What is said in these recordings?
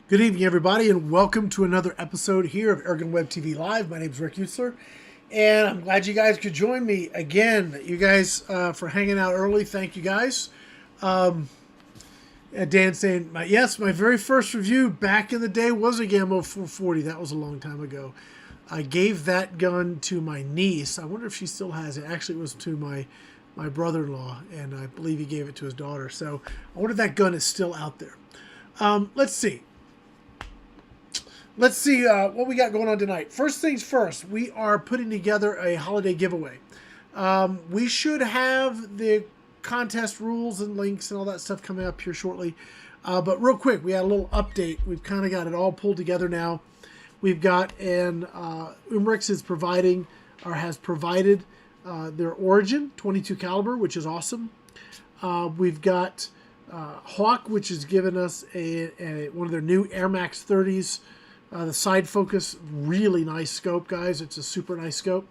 Good evening, everybody, and welcome to another episode here of AirgunwebTV Live. My name is Rick Usler, and I'm glad you guys could join me again. You guys, for hanging out early, thank you guys. Dan saying, yes, my very first review back in the day was a Gamma 440. That was a long time ago. I gave that gun to my niece. I wonder if she still has it. Actually, it was to my brother-in-law, and I believe he gave it to his daughter. So I wonder if that gun is still out there. Let's see. Let's see what we got going on tonight. First things first, we are putting together a holiday giveaway. We should have the contest rules and links and all that stuff coming up here shortly. But real quick, we had a little update. We've kind of got it all pulled together now. We've got Umarex is providing or has provided their Origin 22 caliber, which is awesome. We've got Hawke, which has given us one of their new Airmax 30s. The side focus, really nice scope, guys. It's a super nice scope.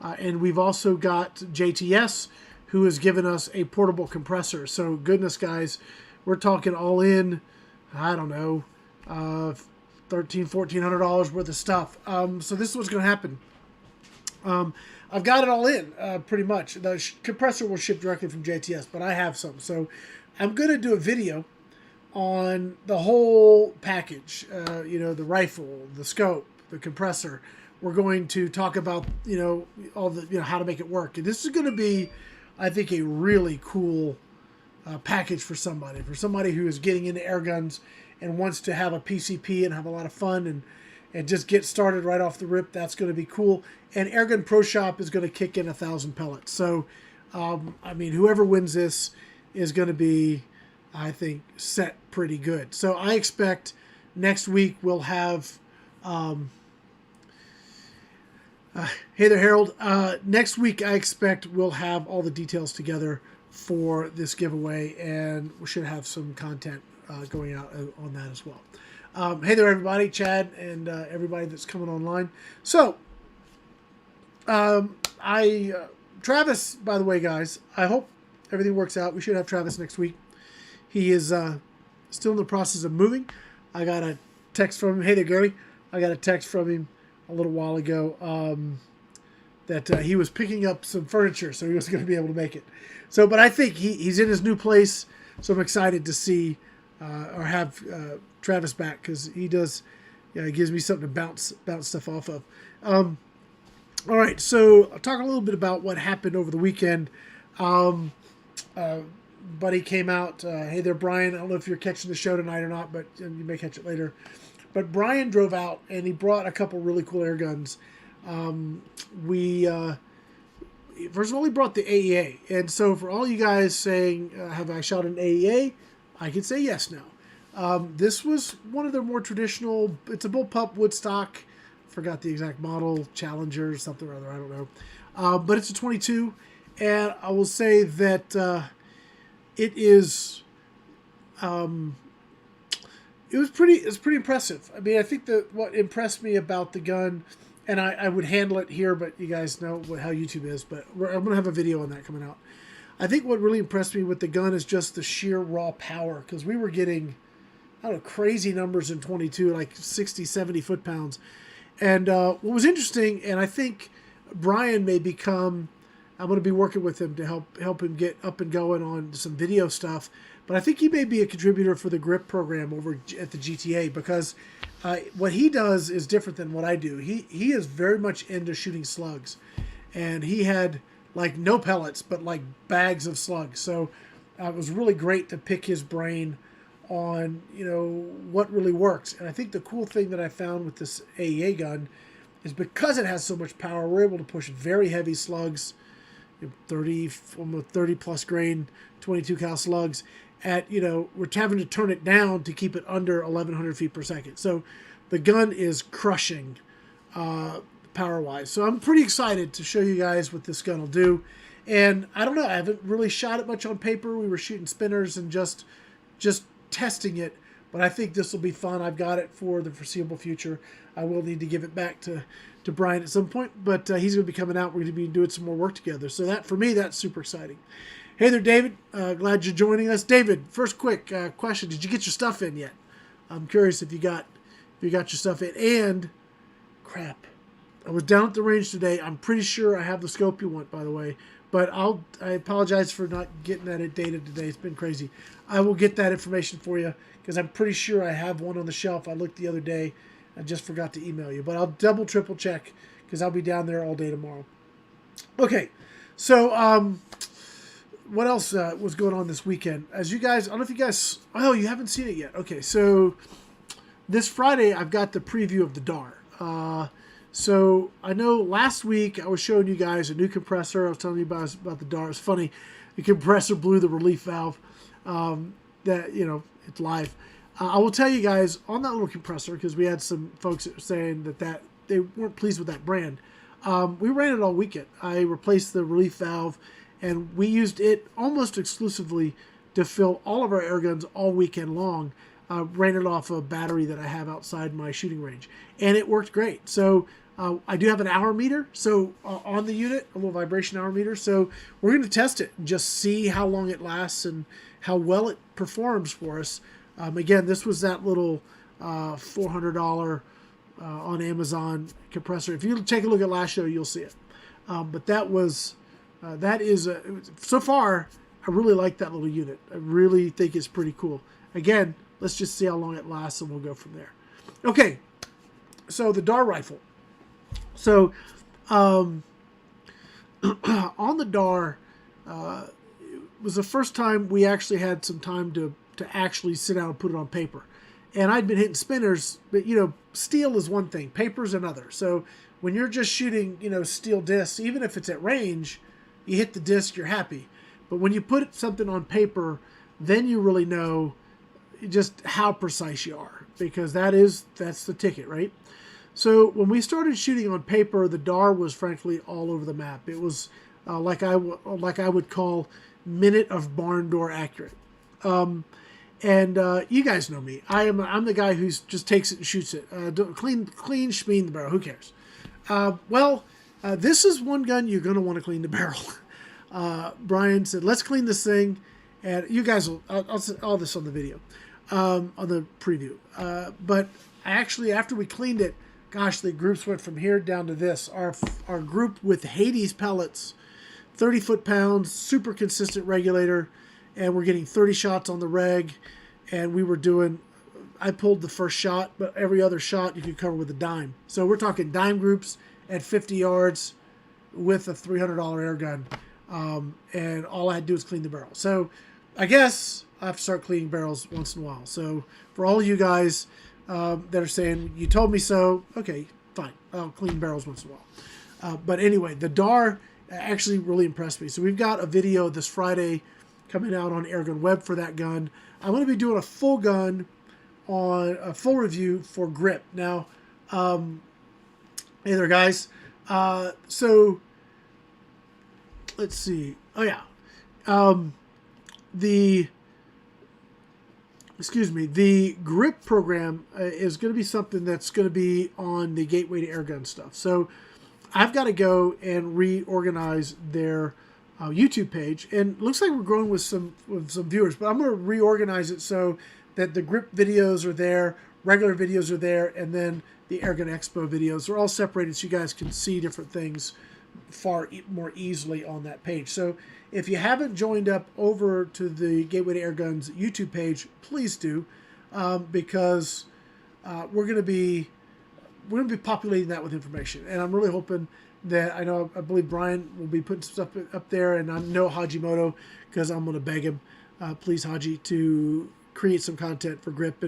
And we've also got JTS, who has given us a portable compressor. So, goodness, guys, we're talking all in, I don't know, $1,400 worth of stuff. So this is what's going to happen. I've got it all in, pretty much. The compressor will ship directly from JTS, but I have some. So I'm going to do a video on the whole package, the rifle, the scope, the compressor. We're going to talk about, all the, how to make it work. And this is going to be, I think, a really cool package for somebody who is getting into air guns and wants to have a PCP and have a lot of fun and just get started right off the rip. That's going to be cool. And Airgun Pro Shop is going to kick in 1,000 pellets. So, whoever wins this is going to be, I think, set pretty good. So I expect next week we'll have hey there, Harold. Next week I expect we'll have all the details together for this giveaway, and we should have some content going out on that as well. Hey there, everybody, Chad, and everybody that's coming online. So Travis, by the way, guys, I hope everything works out. We should have Travis next week. He is still in the process of moving. I got a text from him. Hey there, Gary. I got a text from him a little while ago that he was picking up some furniture, so he was going to be able to make it. So, but I think he's in his new place, so I'm excited to see or have Travis back, because he does, he gives me something to bounce stuff off of. All right, so I'll talk a little bit about what happened over the weekend. Buddy came out. Hey there, Brian. I don't know if you're catching the show tonight or not, but you may catch it later. But Brian drove out, and he brought a couple really cool air guns. First of all, he brought the AEA. And so for all you guys saying, have I shot an AEA? I can say yes now. This was one of their more traditional, it's a bullpup woodstock. Forgot the exact model, Challenger or something or other, I don't know. But it's a 22, and I will say that it is, it's pretty impressive. I mean, I think that what impressed me about the gun, and I would handle it here, but you guys know how YouTube is, but I'm going to have a video on that coming out. I think what really impressed me with the gun is just the sheer raw power, because we were getting, I don't know, crazy numbers in 22, like 60, 70 foot-pounds. And what was interesting, and I think Brian may become, I'm going to be working with him to help him get up and going on some video stuff. But I think he may be a contributor for the grip program over at the GTA, because what he does is different than what I do. He is very much into shooting slugs, and he had like no pellets, but like bags of slugs. So it was really great to pick his brain on, what really works. And I think the cool thing that I found with this AEA gun is because it has so much power, we're able to push very heavy slugs, 30, almost 30 plus grain, 22 cal slugs at, we're having to turn it down to keep it under 1,100 feet per second. So the gun is crushing power-wise. So I'm pretty excited to show you guys what this gun will do. And I don't know, I haven't really shot it much on paper. We were shooting spinners and just testing it, but I think this will be fun. I've got it for the foreseeable future. I will need to give it back to Brian at some point, but he's going to be coming out. We're going to be doing some more work together. So that, for me, that's super exciting. Hey there, David. Glad you're joining us. David, first quick question. Did you get your stuff in yet? I'm curious if you got your stuff in. And crap, I was down at the range today. I'm pretty sure I have the scope you want, by the way. But I apologize for not getting that data today. It's been crazy. I will get that information for you because I'm pretty sure I have one on the shelf. I looked the other day. I just forgot to email you. But I'll double, triple check because I'll be down there all day tomorrow. Okay, so what else was going on this weekend? As you guys, I don't know if you guys, oh, you haven't seen it yet. Okay, so this Friday I've got the preview of the Dar. So I know last week I was showing you guys a new compressor. I was telling you about the Dar. It's funny, the compressor blew the relief valve. That, you know, it's live. I will tell you guys on that little compressor, because we had some folks saying that they weren't pleased with that brand. We ran it all weekend. I replaced the relief valve, and we used it almost exclusively to fill all of our air guns all weekend long. Ran it off a battery that I have outside my shooting range, and it worked great. So I do have an hour meter, so on the unit, a little vibration hour meter. So we're going to test it and just see how long it lasts and how well it performs for us. Again, this was that little $400 on Amazon compressor. If you take a look at last show, you'll see it. But that was so far, I really like that little unit. I really think it's pretty cool. Again, let's just see how long it lasts, and we'll go from there. Okay, so the Dar Rifle. So on the Dar, it was the first time we actually had some time to actually sit down and put it on paper. And I'd been hitting spinners, but, you know, steel is one thing, paper's another. So when you're just shooting, you know, steel discs, even if it's at range, you hit the disc, you're happy. But when you put something on paper, then you really know just how precise you are, because that's the ticket, right? So when we started shooting on paper, the Dar was frankly all over the map. It was like I would call minute of barn door accurate. And you guys know me. I'm the guy who just takes it and shoots it. Clean schmeen the barrel. Who cares? This is one gun you're going to want to clean the barrel. Brian said, let's clean this thing. And you guys will, I'll say all this on the video, on the preview. But actually, after we cleaned it, gosh, the groups went from here down to this. Our group with Hades pellets, 30 foot-pounds, super consistent regulator, and we're getting 30 shots on the reg. And we were doing, I pulled the first shot, but every other shot you could cover with a dime. So we're talking dime groups at 50 yards with a $300 air gun. And all I had to do is clean the barrel. So I guess I have to start cleaning barrels once in a while. So for all of you guys that are saying, you told me so, okay, fine. I'll clean barrels once in a while. But anyway, the Dar actually really impressed me. So we've got a video this Friday coming out on AirgunWeb for that gun. I'm going to be doing a full gun on a full review for grip. Now, hey there, guys. So let's see. Oh yeah. The grip program is going to be something that's going to be on the Gateway to Airgun stuff. So I've got to go and reorganize their YouTube page, and it looks like we're growing with some viewers, but I'm going to reorganize it so that the grip videos are there, regular videos are there, and then the Airgun Expo videos are all separated so you guys can see different things far more easily on that page. So if you haven't joined up over to the Gateway to Airguns YouTube page, please do, because we're going to be populating that with information, and I'm really hoping that I believe Brian will be putting some stuff up there, and I know Hajimoto, because I'm going to beg him, please Haji, to create some content for grip,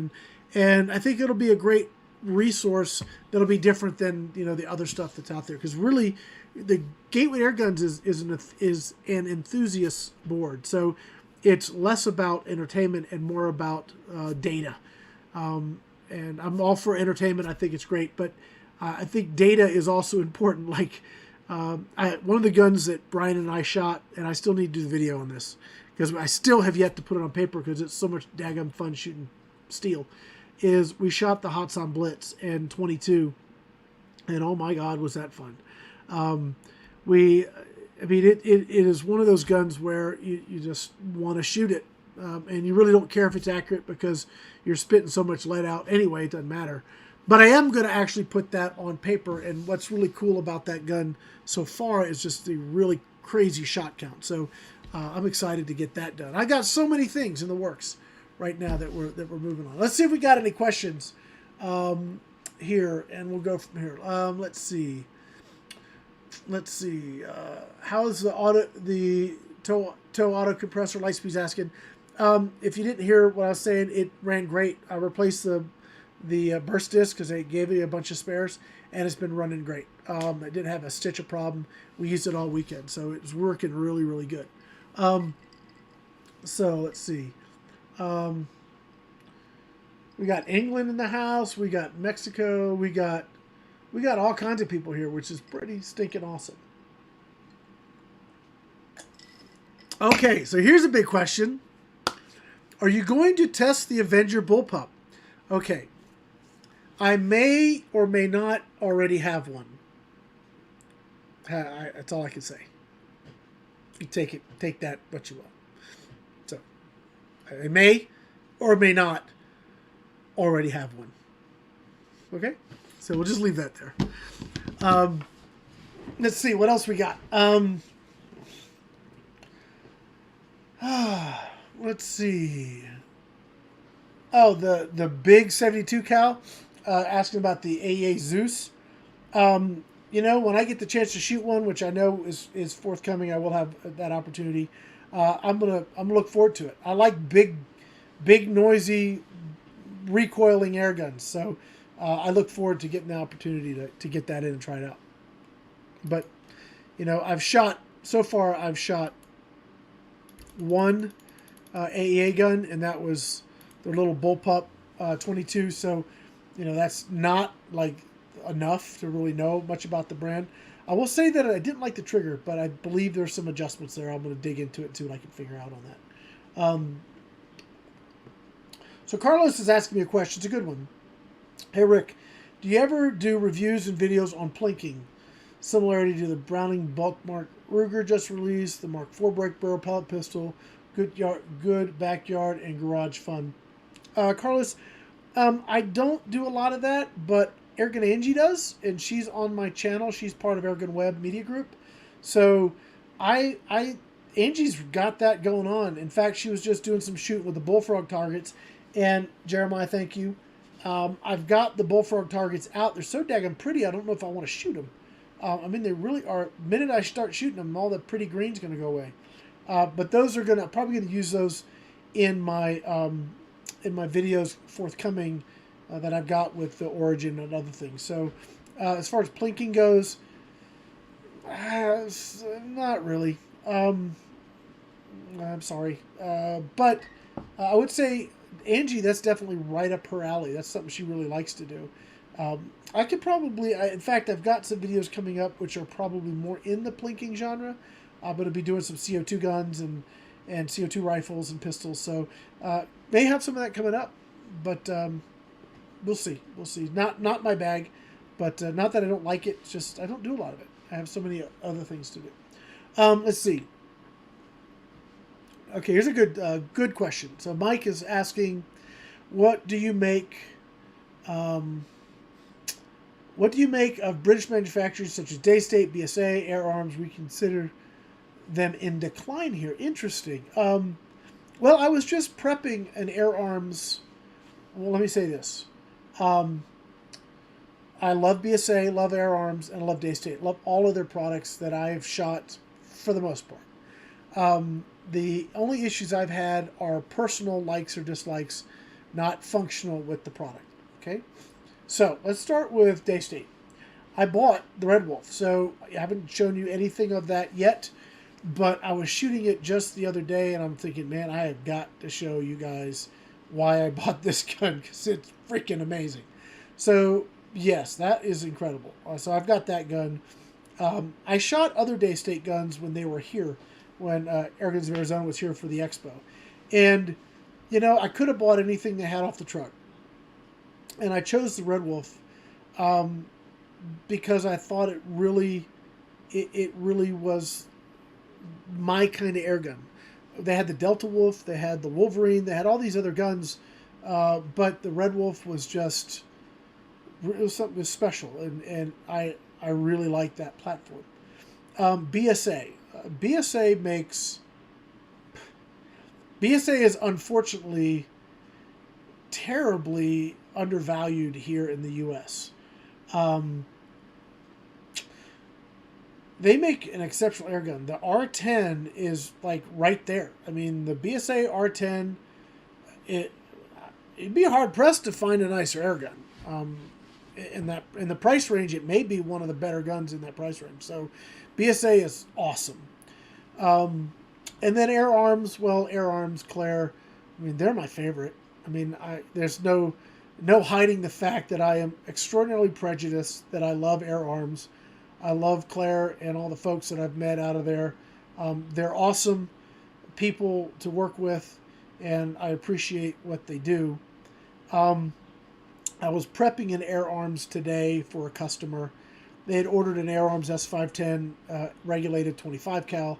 and I think it'll be a great resource that'll be different than, you know, the other stuff that's out there, because really the Gateway Airguns is an enthusiast board, so it's less about entertainment and more about data, and I'm all for entertainment. I think it's great, but I think data is also important. Like one of the guns that Brian and I shot, and I still need to do the video on this because I still have yet to put it on paper because it's so much daggum fun shooting steel, is we shot the Hatsan Blitz in 22, and oh my God, was that fun. It is one of those guns where you just want to shoot it and you really don't care if it's accurate because you're spitting so much lead out anyway, it doesn't matter. But I am going to actually put that on paper, and what's really cool about that gun so far is just the really crazy shot count. So I'm excited to get that done. I got so many things in the works right now that we're moving on. Let's see if we got any questions here, and we'll go from here. Let's see. How's the tow auto compressor? Lightspeed's asking. If you didn't hear what I was saying, it ran great. I replaced the burst disc because they gave me a bunch of spares, and it's been running great. I didn't have a stitch of problem. We used it all weekend, so it was working really, really good. So let's see. We got England in the house. We got Mexico. We got all kinds of people here, which is pretty stinking awesome. Okay, so here's a big question. Are you going to test the Avenger bullpup? Okay. I may or may not already have one. That's all I can say. You take that what you want. So, I may or may not already have one. Okay? So we'll just leave that there. Let's see what else we got. Let's see. Oh, the big 72 cal. Asking about the AEA Zeus. You know, when I get the chance to shoot one, which I know is forthcoming, I will have that opportunity. I'm gonna look forward to it. I like big, noisy, recoiling air guns. So I look forward to getting the opportunity to get that in and try it out. But you know, I've shot one AEA gun, and that was their little bullpup 22. So you know, that's not like enough to really know much about the brand. I will say that I didn't like the trigger, but I believe there's some adjustments there. I'm going to dig into it and see what I can figure out on that. So Carlos is asking me a question. It's a good one. Hey Rick, do you ever do reviews and videos on plinking? Similarity to the Browning Bulk Mark Ruger just released, the Mark IV break barrel pellet pistol, good backyard and garage fun. Carlos, I don't do a lot of that, but Airgun Angie does, and she's on my channel. She's part of AirgunWeb Media Group. So Angie's got that going on. In fact, she was just doing some shooting with the bullfrog targets. And Jeremiah, thank you. I've got the bullfrog targets out. They're so daggone pretty, I don't know if I want to shoot them. I mean, they really are. The minute I start shooting them, all the pretty green's going to go away. But those are probably going to use those in my videos forthcoming that I've got with the Origin and other things. So as far as plinking goes, not really. I'm sorry. But I would say, Angie, that's definitely right up her alley. That's something she really likes to do. I could probably, in fact, I've got some videos coming up which are probably more in the plinking genre, but I'll be doing some CO2 guns and CO2 rifles and pistols. So may have some of that coming up, but we'll see. We'll see. Not my bag, but not that I don't like it. It's just I don't do a lot of it. I have so many other things to do. Let's see. Okay, here's a good question. So Mike is asking, what do you make of British manufacturers such as Daystate, BSA, AirArms? We consider them in decline here. Interesting. Well, I was just prepping an AirArms. Well, let me say this. I love BSA, love AirArms, and love Daystate. Love all of their products that I've shot for the most part. The only issues I've had are personal likes or dislikes, not functional with the product. Okay, so let's start with Daystate. I bought the Red Wolf, so I haven't shown you anything of that yet, but I was shooting it just the other day, and I'm thinking, man, I have got to show you guys why I bought this gun, because it's freaking amazing. So yes, that is incredible. So I've got that gun. I shot other Daystate guns when they were here, when Airguns of Arizona was here for the Expo. And, you know, I could have bought anything they had off the truck. And I chose the Red Wolf because I thought it really was my kind of air gun. they had the Delta Wolf, they had the Wolverine, they had all these other guns, but the Red Wolf was just, it was something special, and I really like that platform. BSA. BSA is unfortunately terribly undervalued here in the U.S. They make an exceptional air gun. The R10 is like right there. I mean, the BSA R10, it'd be hard pressed to find a nicer air gun. In the price range, it may be one of the better guns in that price range. So, BSA is awesome. And then AirArms. Well, AirArms, Claire. I mean, they're my favorite. I mean, there's no hiding the fact that I am extraordinarily prejudiced. That I love AirArms. I love Claire and all the folks that I've met out of there. They're awesome people to work with, and I appreciate what they do. I was prepping an AirArms today for a customer. They had ordered an AirArms S510 regulated 25 cal,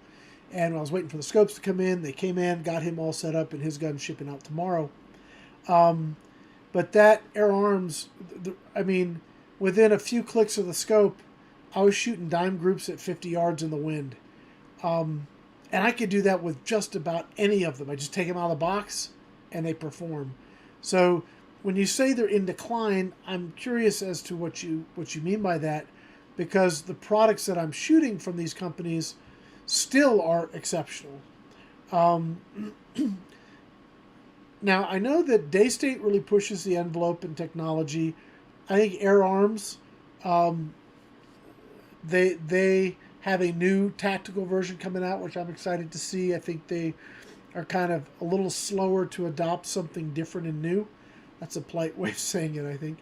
and I was waiting for the scopes to come in. They came in, got him all set up, and his gun's shipping out tomorrow. But that AirArms, I mean, within a few clicks of the scope, I was shooting dime groups at 50 yards in the wind. And I could do that with just about any of them. I just take them out of the box, and they perform. So when you say they're in decline, I'm curious as to what you mean by that, because the products that I'm shooting from these companies still are exceptional. Now, I know that Daystate really pushes the envelope in technology. I think AirArms, they have a new tactical version coming out, which I'm excited to see. I think they are kind of a little slower to adopt something different and new. That's a polite way of saying it, I think.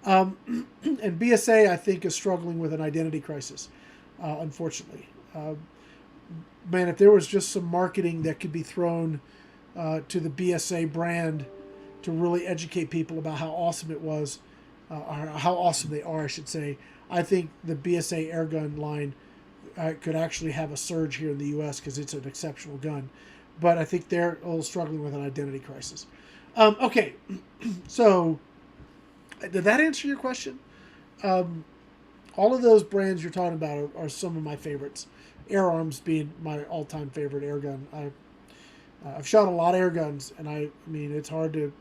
And BSA, I think, is struggling with an identity crisis, unfortunately. Man, if there was just some marketing that could be thrown to the BSA brand to really educate people about how awesome it was, or how awesome they are, I should say, I think the BSA airgun line could actually have a surge here in the U.S. because it's an exceptional gun. But I think they're a little struggling with an identity crisis. Okay, so did that answer your question? All of those brands you're talking about are some of my favorites. AirArms being my all-time favorite airgun. I've shot a lot of airguns, and I mean, it's hard to...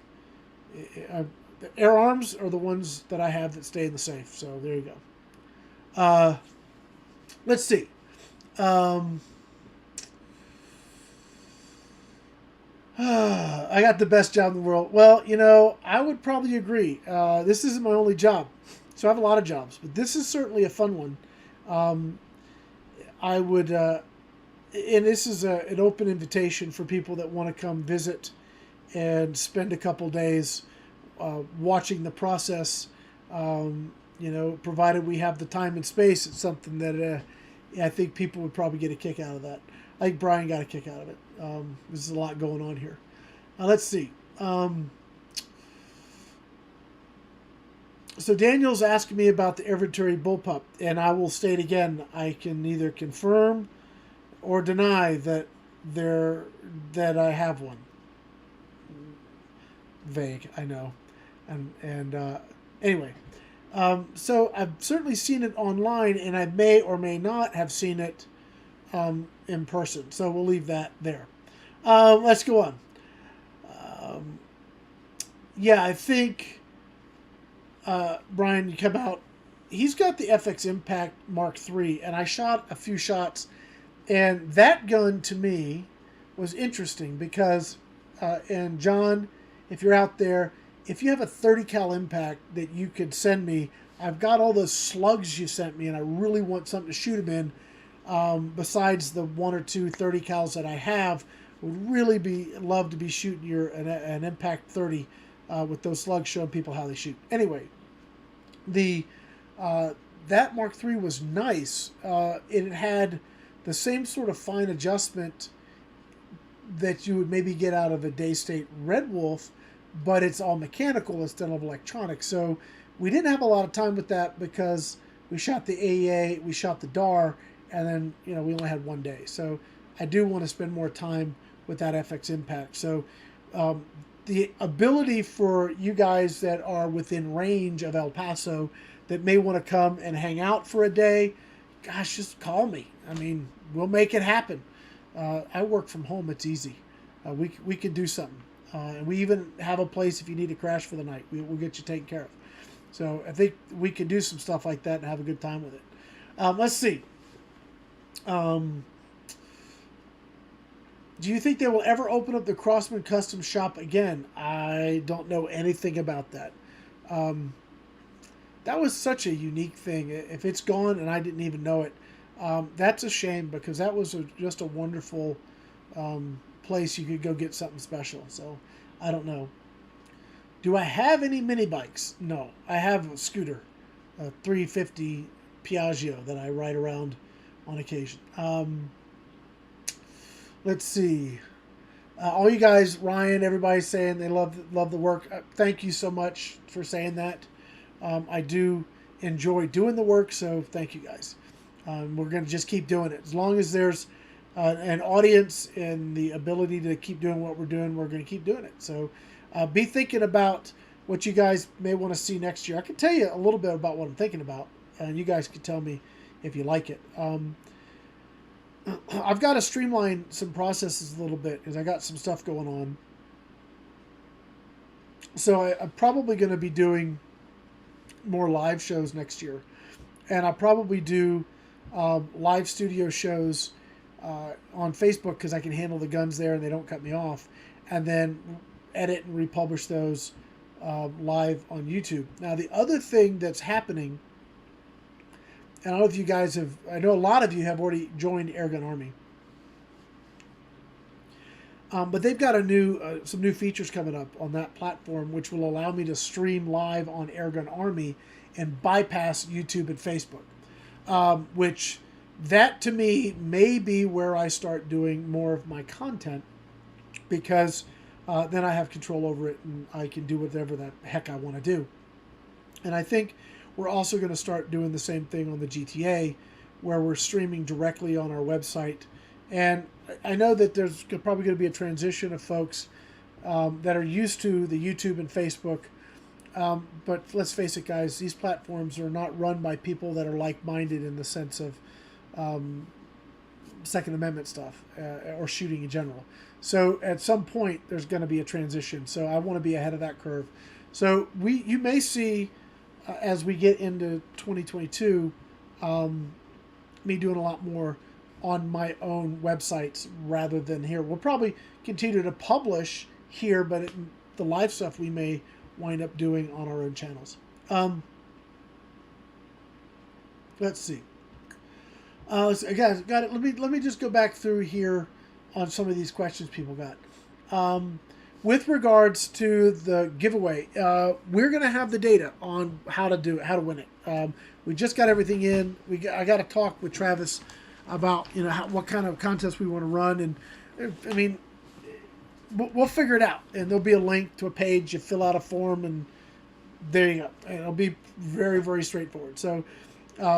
the AirArms are the ones that I have that stay in the safe, so there you go. Let's see. I got the best job in the world. Well, you know, I would probably agree. This isn't my only job, so I have a lot of jobs, but this is certainly a fun one. I would, and this is an open invitation for people that want to come visit and spend a couple days watching the process. You know, provided we have the time and space, it's something that I think people would probably get a kick out of that. I think Brian got a kick out of it. There's a lot going on here. Let's see. So Daniel's asking me about the inventory bullpup, and I will state again, I can neither confirm or deny that I have one. Vague, I know. And anyway, so I've certainly seen it online, and I may or may not have seen it in person. So we'll leave that there. Let's go on. Yeah, I think Brian, you come out. He's got the FX Impact Mark III, and I shot a few shots, and that gun to me was interesting because, and John, if you're out there, if you have a 30 cal impact that you could send me, I've got all those slugs you sent me, and I really want something to shoot them in. Besides the one or two 30 cals that I have, would really love to be shooting an Impact 30 with those slugs, showing people how they shoot. Anyway, that Mark III was nice. It had the same sort of fine adjustment that you would maybe get out of a Daystate Red Wolf, but it's all mechanical instead of electronic. So we didn't have a lot of time with that because we shot the AEA, we shot the Dar, and then we only had one day. So I do want to spend more time with that FX impact. So the ability for you guys that are within range of El Paso that may want to come and hang out for a day, gosh, just call me. I mean, we'll make it happen. I work from home. It's easy. We can do something. And we even have a place if you need to crash for the night. We'll get you taken care of. So I think we can do some stuff like that and have a good time with it. Let's see. Do you think they will ever open up the Crossman Custom Shop again? I don't know anything about that. That was such a unique thing. If it's gone and I didn't even know it, that's a shame, because that was just a wonderful place you could go get something special. So I don't know. Do I have any mini bikes? No. I have a scooter, a 350 Piaggio that I ride around on occasion. Let's see. All you guys, Ryan, everybody's saying they love the work. Thank you so much for saying that. I do enjoy doing the work, so thank you guys. We're going to just keep doing it. As long as there's an audience and the ability to keep doing what we're doing, we're going to keep doing it. So be thinking about what you guys may want to see next year. I can tell you a little bit about what I'm thinking about, and you guys can tell me if you like it. I've got to streamline some processes a little bit because I got some stuff going on. So I'm probably going to be doing more live shows next year. And I'll probably do live studio shows on Facebook because I can handle the guns there and they don't cut me off. And then edit and republish those live on YouTube. Now, the other thing that's happening, and I don't know if you guys have, I know a lot of you have already joined Airgun Army. But they've got some new features coming up on that platform, which will allow me to stream live on Airgun Army and bypass YouTube and Facebook. Which, that to me may be where I start doing more of my content, because then I have control over it and I can do whatever the heck I want to do. And I think we're also going to start doing the same thing on the GTA, where we're streaming directly on our website. And I know that there's probably going to be a transition of folks that are used to the YouTube and Facebook. But let's face it, guys, these platforms are not run by people that are like-minded in the sense of Second Amendment stuff or shooting in general. So at some point, there's going to be a transition. So I want to be ahead of that curve. So you may see, as we get into 2022, me doing a lot more on my own websites rather than here. We'll probably continue to publish here, but the live stuff we may wind up doing on our own channels. Let's see. Guys, got it. Let me just go back through here on some of these questions people got. With regards to the giveaway, we're going to have the data on how to do it, how to win it. We just got everything in. I got to talk with Travis about what kind of contest we want to run, and I mean, we'll figure it out. And there'll be a link to a page. You fill out a form, and there you go. And it'll be very, very straightforward. So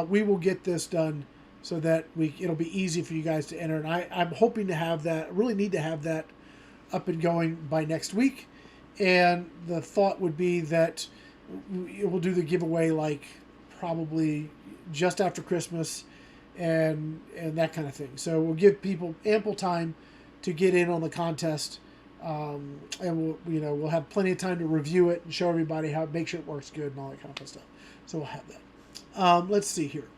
we will get this done so that it'll be easy for you guys to enter. And I'm hoping to have that. Really need to have that up and going by next week. And the thought would be that we'll do the giveaway like probably just after Christmas and that kind of thing. So we'll give people ample time to get in on the contest. And we'll have plenty of time to review it and show everybody how, make sure it works good and all that kind of stuff. So we'll have that. Let's see here.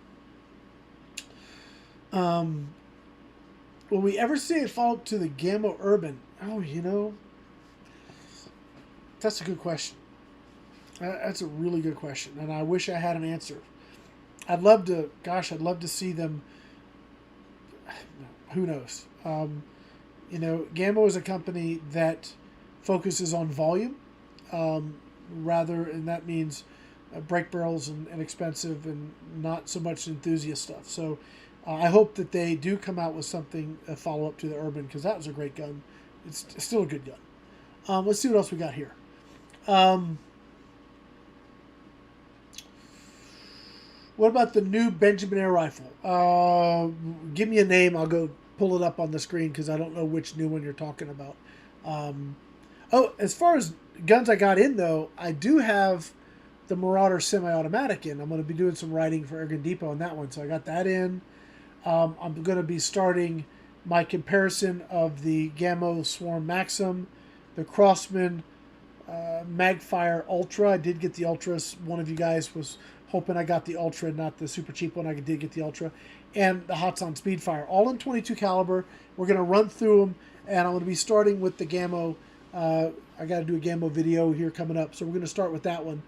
Will we ever see a follow-up to the Gamma Urban? Oh, that's a good question. That's a really good question, and I wish I had an answer. I'd love to see them. Who knows? Gamma is a company that focuses on volume, and that means brake barrels and expensive and not so much enthusiast stuff. So I hope that they do come out with something, a follow-up to the Urban, because that was a great gun. It's still a good gun. Let's see what else we got here. What about the new Benjamin air rifle? Give me a name. I'll go pull it up on the screen because I don't know which new one you're talking about. Oh, as far as guns I got in, though, I do have the Marauder semi-automatic in. I'm going to be doing some writing for Airgun Depot on that one, so I got that in. I'm going to be starting my comparison of the Gammo Swarm Maxim, the Crossman Magfire Ultra. I did get the Ultras. One of you guys was hoping I got the Ultra, not the super cheap one. I did get the Ultra. And the Hotson Speedfire, all in 22 caliber. We're going to run through them, and I'm going to be starting with the Gammo. I got to do a Gammo video here coming up, so we're going to start with that one,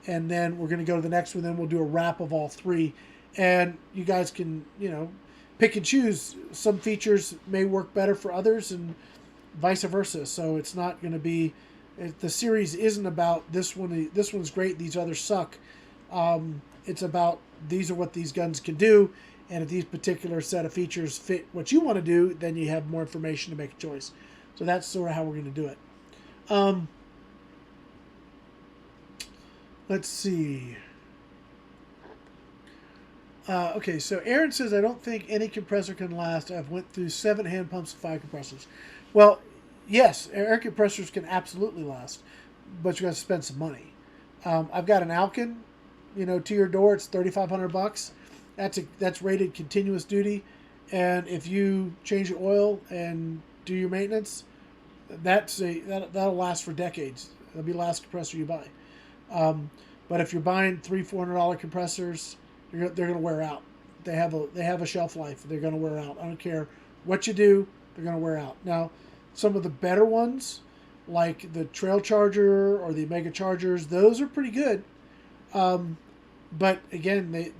and then we're going to go to the next one. Then we'll do a wrap of all three, and you guys can, you know, pick and choose. Some features may work better for others, and vice versa. So it's not going to be, the series isn't about this one. This one's great. These others suck. It's about these are what these guns can do. And if these particular set of features fit what you want to do, then you have more information to make a choice. So that's sort of how we're going to do it. Let's see. Okay, so Aaron says, I don't think any compressor can last. I've went through 7 hand pumps and 5 compressors. Well, yes, air compressors can absolutely last, but you got to spend some money. I've got an Alkin, you know, to your door. It's $3,500. That's rated continuous duty, and if you change your oil and do your maintenance, that'll last for decades. That'll be the last compressor you buy. But if you're buying $300-400 compressors, they're going to wear out. They have a shelf life. They're going to wear out. I don't care what you do, they're going to wear out. Now, some of the better ones, like the Trail Charger or the Omega Chargers, those are pretty good. But again,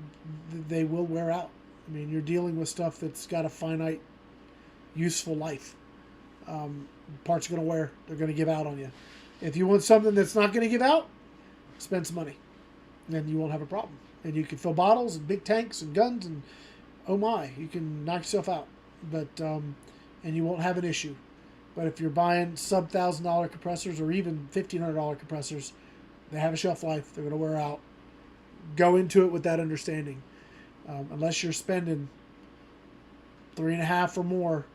they will wear out. I mean, you're dealing with stuff that's got a finite, useful life. Parts are going to wear. They're going to give out on you. If you want something that's not going to give out, spend some money. And you won't have a problem. And you can fill bottles and big tanks and guns and, oh my, you can knock yourself out. But and you won't have an issue. But if you're buying sub $1,000 compressors or even $1,500 compressors, they have a shelf life. They're going to wear out. Go into it with that understanding. Unless you're spending $3.5 or more,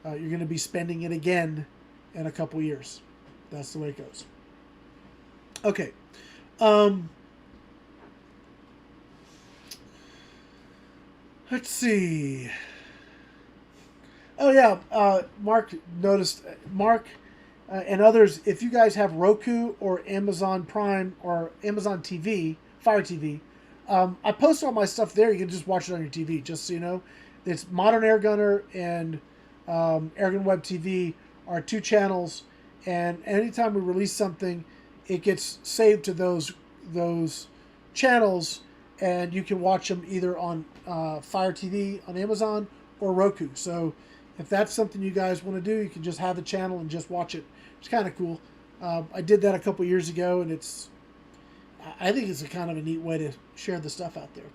you're going to be spending it again in a couple years. That's the way it goes. Okay. Let's see. Oh yeah, Mark noticed. Mark and others, if you guys have Roku or Amazon Prime or Amazon TV, Fire TV, I post all my stuff there. You can just watch it on your TV, just so you know. It's Modern Airgunner and AirgunwebTV are 2 channels, and anytime we release something, it gets saved to those channels, and you can watch them either on Fire TV on Amazon or Roku. So if that's something you guys want to do, you can just have the channel and just watch it. It's kind of cool. I did that a couple years ago, and I think it's a kind of a neat way to share the stuff out there.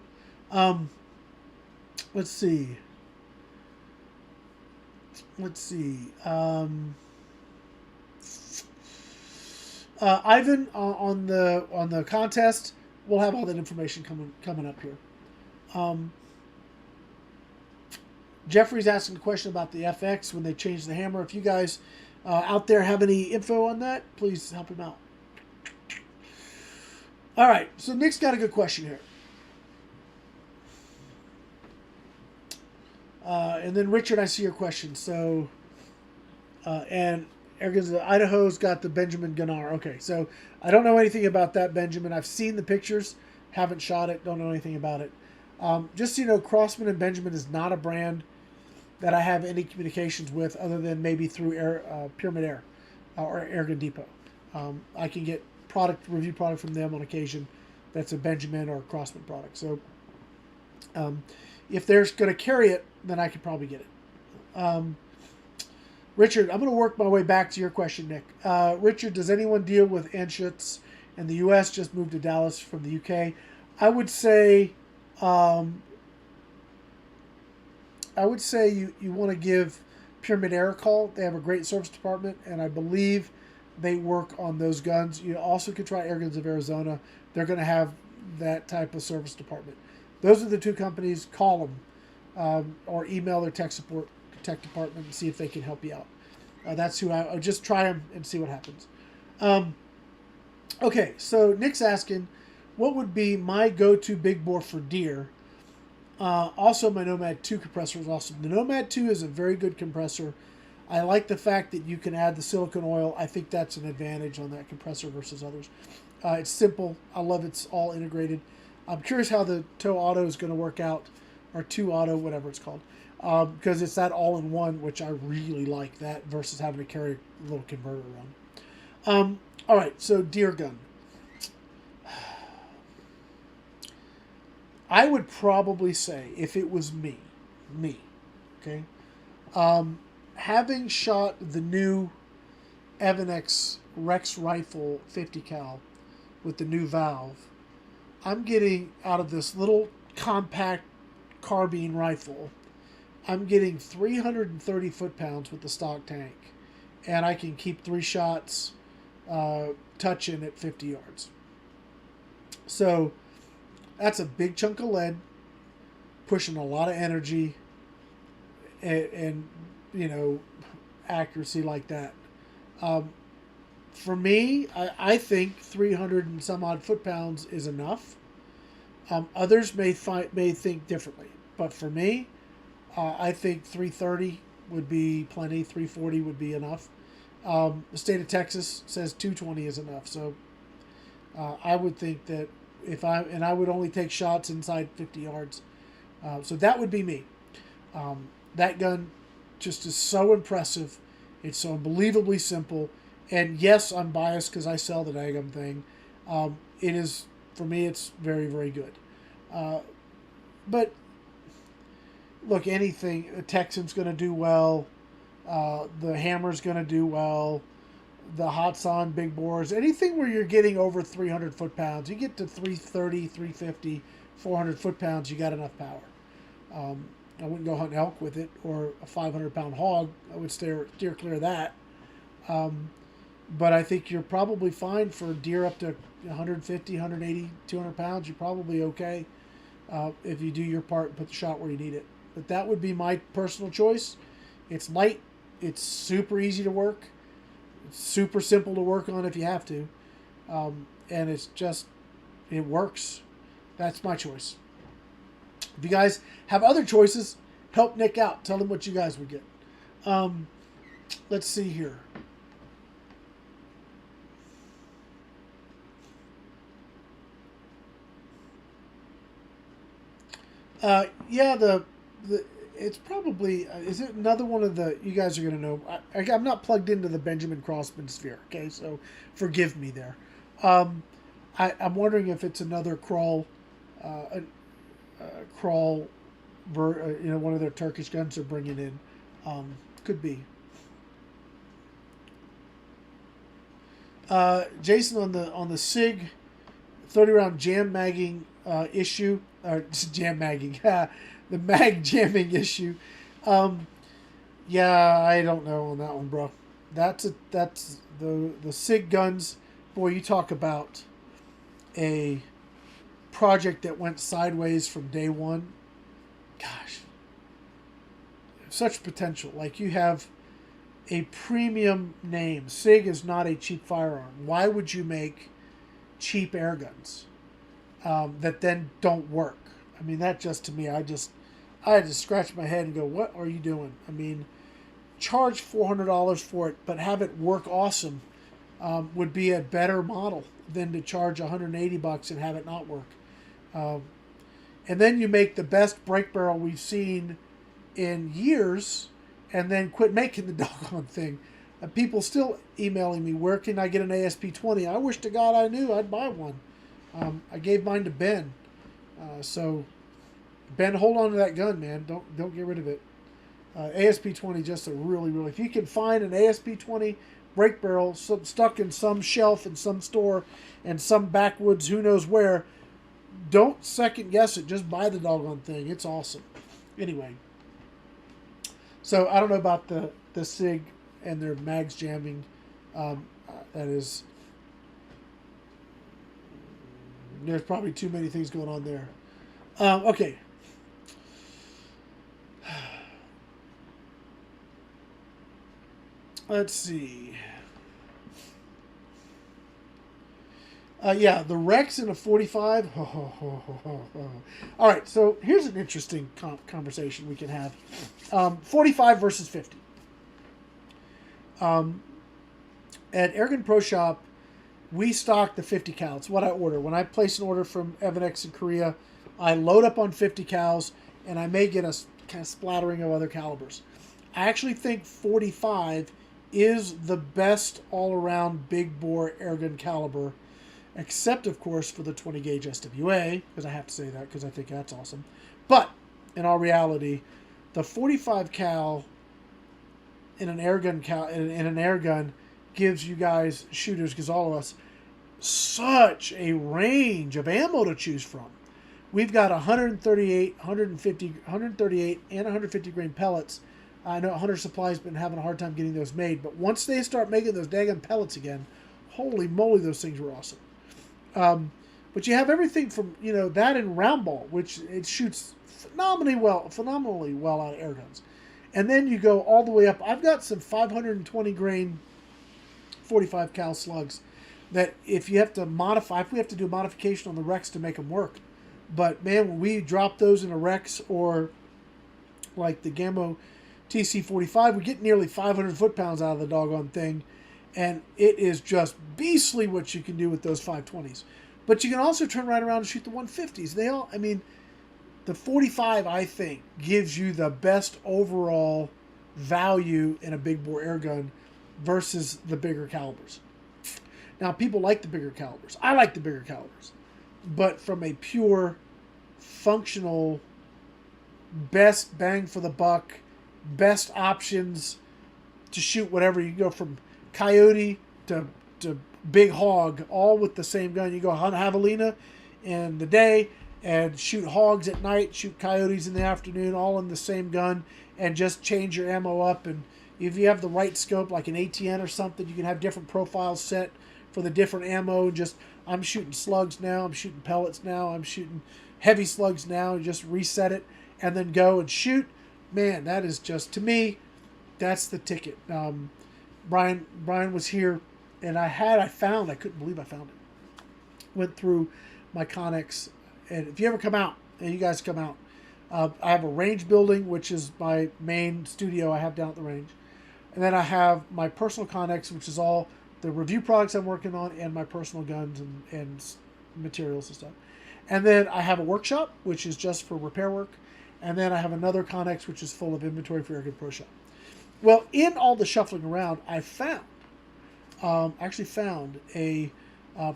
Let's see. Ivan, on the contest, we'll have all that information coming up here. Jeffrey's asking a question about the FX when they changed the hammer. If you guys out there have any info on that, please help him out. All right, so Nick's got a good question here. And then Richard, I see your question. So, and Airguns, Idaho's got the Benjamin Gunnar. Okay, so I don't know anything about that Benjamin. I've seen the pictures, haven't shot it, don't know anything about it. Just so you know, Crossman and Benjamin is not a brand that I have any communications with other than maybe through Pyramid Air or Airgun Depot. I can get review product from them on occasion that's a Benjamin or a Crossman product. So if they're going to carry it, then I could probably get it. Richard, I'm going to work my way back to your question, Nick. Richard, does anyone deal with Anschutz in the U.S.? Just moved to Dallas from the U.K. I would say you want to give Pyramid Air a call. They have a great service department, and I believe they work on those guns. You also could try Airguns of Arizona. They're going to have that type of service department. Those are the 2 companies. Call them or email their tech support tech department and see if they can help you out. That's who I'll just try them and see what happens. Okay, so Nick's asking, what would be my go-to big bore for deer? Also, my Nomad 2 compressor is awesome. The Nomad 2 is a very good compressor. I like the fact that you can add the silicone oil. I think that's an advantage on that compressor versus others. It's simple. I love it's all integrated. I'm curious how the Tow Auto is going to work out, or 2 Auto, whatever it's called, because it's that all-in-one, which I really like that versus having to carry a little converter around. All right, so deer gun. I would probably say, if it was me, okay, having shot the new Evanex Rex rifle 50 cal with the new valve, I'm getting out of this little compact carbine rifle, I'm getting 330 foot-pounds with the stock tank, and I can keep 3 shots touching at 50 yards. So that's a big chunk of lead, pushing a lot of energy, and you know, accuracy like that. For me, I think 300 and some odd foot-pounds is enough. Others may think differently, but for me, I think 330 would be plenty. 340 would be enough. The state of Texas says 220 is enough. So I would think that I would only take shots inside 50 yards. So that would be me. That gun just is so impressive. It's so unbelievably simple. And yes, I'm biased because I sell the daggum thing. It is, for me, it's very, very good. But look, anything, a Texan's going to do well. The Hammer's going to do well. The Hatsan big bores, anything where you're getting over 300 foot-pounds, you get to 330, 350, 400 foot-pounds, you got enough power. I wouldn't go hunt elk with it, or a 500-pound hog. I would steer clear of that. But I think you're probably fine for deer up to 150, 180, 200 pounds. You're probably okay if you do your part and put the shot where you need it. But that would be my personal choice. It's light. It's super easy to work. It's super simple to work on if you have to. And it's just, it works. That's my choice. If you guys have other choices, help Nick out. Tell him what you guys would get. Let's see here. Yeah, it's probably, is it another one of the, you guys are going to know, I'm not plugged into the Benjamin Crossman sphere, okay, so forgive me there. I'm wondering if it's another crawl, one of their Turkish guns they're bringing in. Could be. Jason, on the SIG 30-round jam magging issue, or jam magging, the mag jamming issue. Yeah, I don't know on that one, bro. That's the SIG guns. Boy, you talk about a project that went sideways from day one. Gosh, such potential. Like, you have a premium name. SIG is not a cheap firearm. Why would you make cheap air guns that then don't work? I mean, that just, to me, I had to scratch my head and go, what are you doing? I mean, charge $400 for it, but have it work awesome would be a better model than to charge $180 and have it not work. And then you make the best brake barrel we've seen in years and then quit making the doggone thing. People still emailing me, where can I get an ASP-20? I wish to God I knew. I'd buy one. I gave mine to Ben. So, Ben, hold on to that gun, man. Don't get rid of it. ASP-20, just a really, really... If you can find an ASP-20 brake barrel stuck in some shelf in some store and some backwoods, who knows where, don't second guess it. Just buy the doggone thing. It's awesome. Anyway. So, I don't know about the SIG and their mags jamming. That is... There's probably too many things going on there. Okay. Let's see. Yeah, the Rex in a 45. All right, so here's an interesting conversation we can have. 45 versus 50. At Airgun Pro Shop, we stock the 50 cal. It's what I order. When I place an order from Evanex in Korea, I load up on 50 cals, and I may get a kind of splattering of other calibers. I actually think 45 is the best all-around big bore airgun caliber, except, of course, for the 20 gauge SWA, because I have to say that because I think that's awesome. But in all reality, the 45 cal in an airgun in an airgun gives you guys, shooters, gives all of us such a range of ammo to choose from. We've got 138, 138, and 150 grain pellets. I know Hunter Supply's been having a hard time getting those made, but once they start making those daggone pellets again, holy moly, those things were awesome. But you have everything from, you know, that and round ball, which it shoots phenomenally well out of air guns. And then you go all the way up. I've got some 520 grain 45 cal slugs that if you have to modify, if we have to do a modification on the Rex to make them work. But man, when we drop those in a Rex or like the Gammo TC45, we get nearly 500 foot-pounds out of the doggone thing. And it is just beastly what you can do with those 520s. But you can also turn right around and shoot the 150s. They all, I mean, the 45, I think, gives you the best overall value in a big bore air gun versus the bigger calibers. Now, people like the bigger calibers. I like the bigger calibers. But from a pure, functional, best bang for the buck, best options to shoot whatever, you go from Coyote to Big Hog, all with the same gun. You go hunt javelina in the day and shoot hogs at night, shoot coyotes in the afternoon, all in the same gun, and just change your ammo up. And if you have the right scope, like an ATN or something, you can have different profiles set for the different ammo. Just, I'm shooting slugs now, I'm shooting pellets now, I'm shooting heavy slugs now. Just reset it and then go and shoot. Man, that is just, to me, that's the ticket. Brian was here, and I couldn't believe I found it. Went through my Connex, and if you ever come out, and you guys come out, I have a range building, which is my main studio I have down at the range. And then I have my personal Connex, which is all the review products I'm working on, and my personal guns and materials and stuff. And then I have a workshop, which is just for repair work. And then I have another Connex, which is full of inventory for Airgun Pro Shop. Well, in all the shuffling around, I actually found a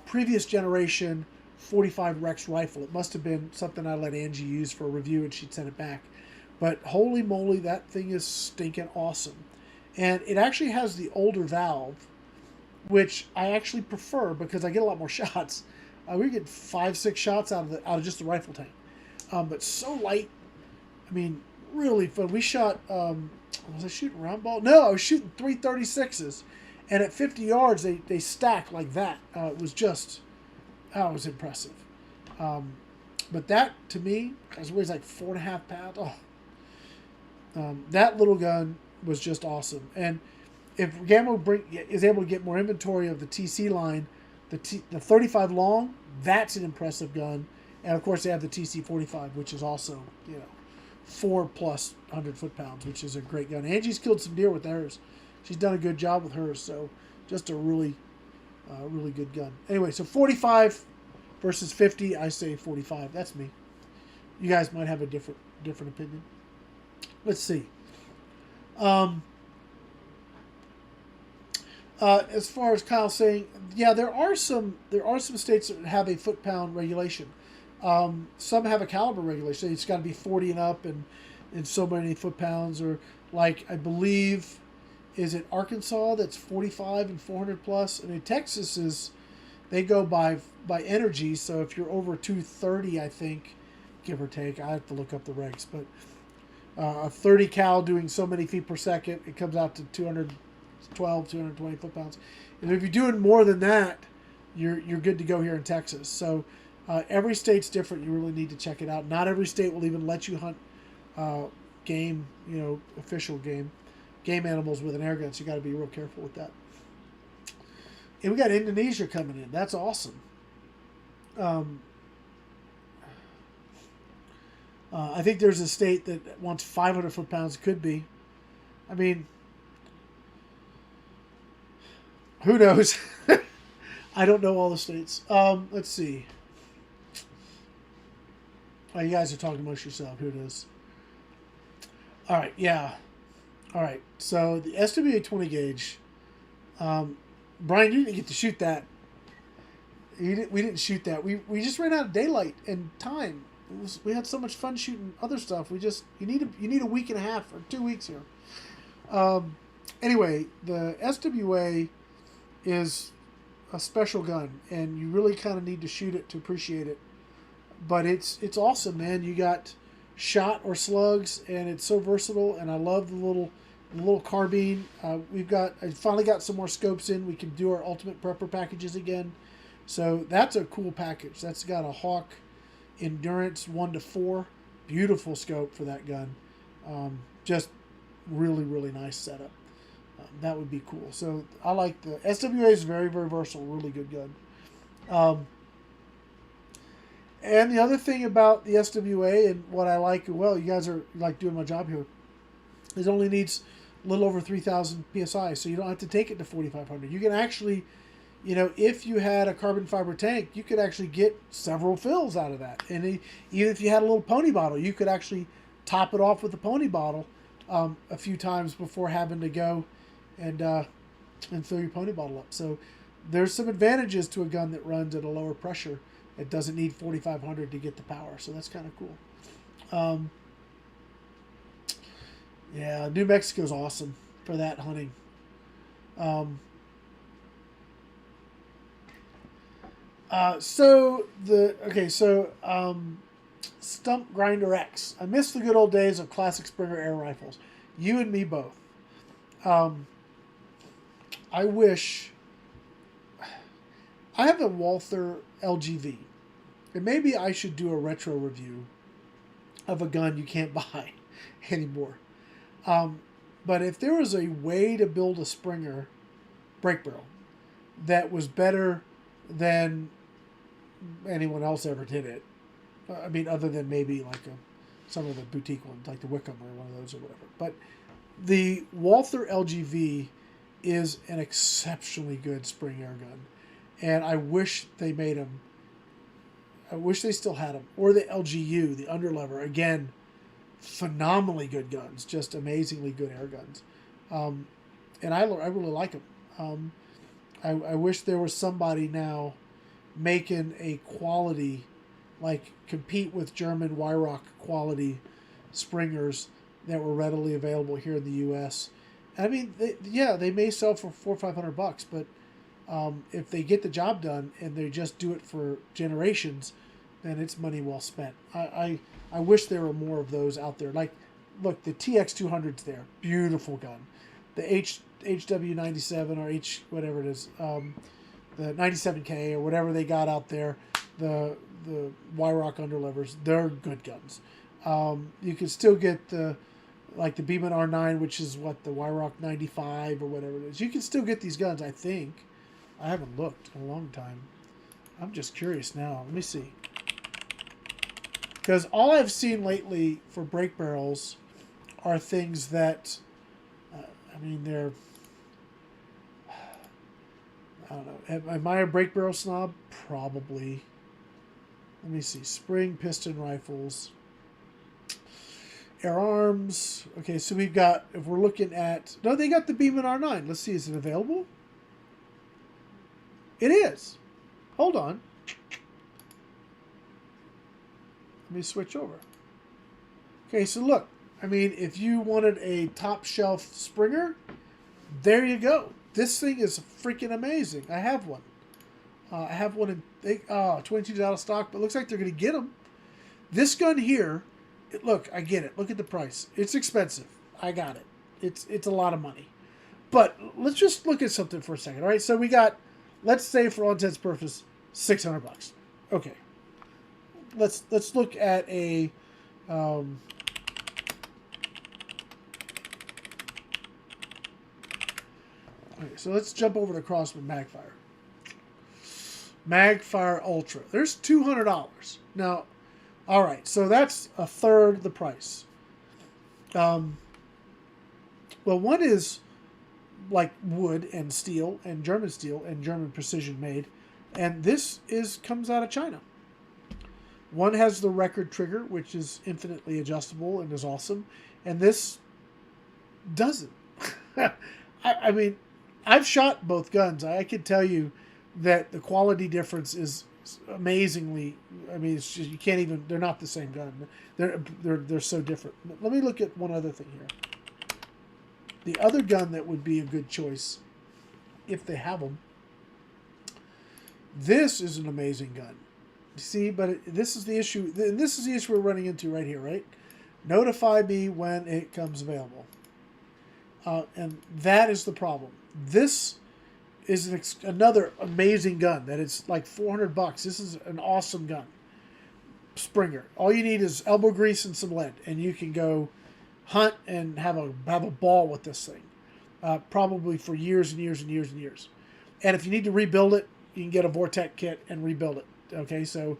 previous generation 45 Rex rifle. It must have been something I let Angie use for a review, and she'd sent it back. But holy moly, that thing is stinking awesome. And it actually has the older valve, which I actually prefer because I get a lot more shots. We get 5-6 shots out of just the rifle tank. But so light. I mean, really fun. We shot. Was I shooting round ball? No, I was shooting 336s, and at 50 yards they stack like that. It was just, it was impressive. But that to me, it weighs like 4.5 pounds. That little gun was just awesome. And if Gammo is able to get more inventory of the TC line, the 35 long, that's an impressive gun. And of course they have the TC45, which is also 4+ 100 foot-pounds, which is a great gun. Angie's killed some deer with hers. She's done a good job with hers, so just a really good gun. Anyway, so 45 versus 50, I say 45. That's me. You guys might have a different opinion. Let's see. As far as Kyle saying, yeah, there are some states that have a foot-pound regulation. Some have a caliber regulation. It's got to be 40 and up and so many foot-pounds. Or like, I believe, is it Arkansas that's 45 and 400 plus? I mean, Texas they go by energy. So if you're over 230, I think, give or take, I have to look up the regs, but a 30 cal doing so many feet per second, it comes out to 220 foot-pounds. And if you're doing more than that, you're good to go here in Texas. So every state's different. You really need to check it out. Not every state will even let you hunt game, official game. game animals with an air gun, so you got to be real careful with that. And we got Indonesia coming in. That's awesome. I think there's a state that wants 500 foot-pounds. Could be. I mean, who knows? I don't know all the states. Let's see. Oh, you guys are talking amongst yourself. Who knows? All right, yeah. All right, so the SWA 20 gauge. Brian, you didn't get to shoot that. We didn't shoot that. We just ran out of daylight and time. We had so much fun shooting other stuff. You need a week and a half or 2 weeks here. Anyway, the SWA is a special gun, and you really kind of need to shoot it to appreciate it. But it's awesome, man. You got shot or slugs, and it's so versatile. And I love the little carbine. I finally got some more scopes in. We can do our ultimate prepper packages again. So that's a cool package. That's got a Hawke Endurance 1-4. Beautiful scope for that gun. Just really, really nice setup. That would be cool. So I like the SWA is very, very versatile. Really good gun. And the other thing about the SWA and what I like, well, you guys are like doing my job here, is it only needs a little over 3,000 PSI, so you don't have to take it to 4,500. You can actually, if you had a carbon fiber tank, you could actually get several fills out of that. And even if you had a little pony bottle, you could actually top it off with a pony bottle a few times before having to go and fill your pony bottle up. So there's some advantages to a gun that runs at a lower pressure. It doesn't need 4,500 to get the power, so that's kind of cool. Yeah, New Mexico's awesome for that hunting. Stump Grinder X. I miss the good old days of classic Springer air rifles. You and me both. I wish... I have a Walther LGV. And maybe I should do a retro review of a gun you can't buy anymore. But if there was a way to build a Springer break barrel that was better than anyone else ever did it, I mean, other than maybe like some of the boutique ones, like the Wickham or one of those or whatever. But the Walther LGV is an exceptionally good spring air gun. And I wish they made them. I wish they still had them. Or the LGU, the underlever. Again, phenomenally good guns. Just amazingly good air guns. And I really like them. I wish there was somebody now making a quality, like compete with German Weihrauch quality Springers that were readily available here in the U.S. I mean, they may sell for $400 or $500, but if they get the job done and they just do it for generations, then it's money well spent. I wish there were more of those out there. Like, look, the TX200's there. Beautiful gun. The HW97 or H whatever it is, the 97K or whatever they got out there, the Weihrauch underlevers, they're good guns. You can still get the Beeman R9, which is what, the Weihrauch 95 or whatever it is. You can still get these guns, I think. I haven't looked in a long time. I'm just curious now. Let me see. Because all I've seen lately for break barrels are things that, they're... I don't know. Am I a break barrel snob? Probably. Let me see. Spring piston rifles. FIREARMS. Okay, so we've got, if we're looking at... No, they got the Beeman R9. Let's see. Is it available? It is. Hold on. Let me switch over. Okay, so look. I mean, if you wanted a top shelf Springer, there you go. This thing is freaking amazing. I have one. I have one in 22's out of stock, but it looks like they're going to get them. This gun here, look, I get it. Look at the price. It's expensive. I got it. It's a lot of money. But let's just look at something for a second. All right, so we got, let's say for all intents and purposes, $600. Okay. Let's look at a Okay, so let's jump over to Crossman Magfire. Magfire Ultra. There's $200. Now, all right, so that's a third the price. Well, one is like wood and steel and German precision made, and this comes out of China. One has the record trigger, which is infinitely adjustable and is awesome, and this doesn't. I mean, I've shot both guns. I can tell you that the quality difference is amazingly. I mean, it's just, you can't even. They're not the same gun. They're so different. Let me look at one other thing here. The other gun that would be a good choice, if they have them. This is an amazing gun. See, but this is the issue. This is the issue we're running into right here, right? Notify me when it comes available. And that is the problem. This is another amazing gun that it's like $400. This is an awesome gun. Springer. All you need is elbow grease and some lead, and you can go hunt and have a ball with this thing. Probably for years and years and years and years. And if you need to rebuild it, you can get a Vortex kit and rebuild it. Okay, so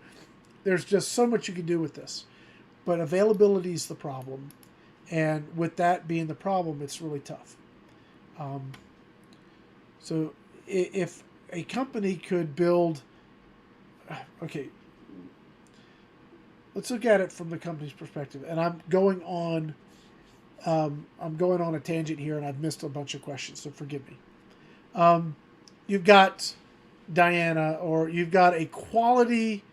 there's just so much you can do with this. But availability is the problem. And with that being the problem, it's really tough. So if a company could build... Okay, let's look at it from the company's perspective. And I'm going on a tangent here, and I've missed a bunch of questions, so forgive me. You've got Diana, or you've got a quality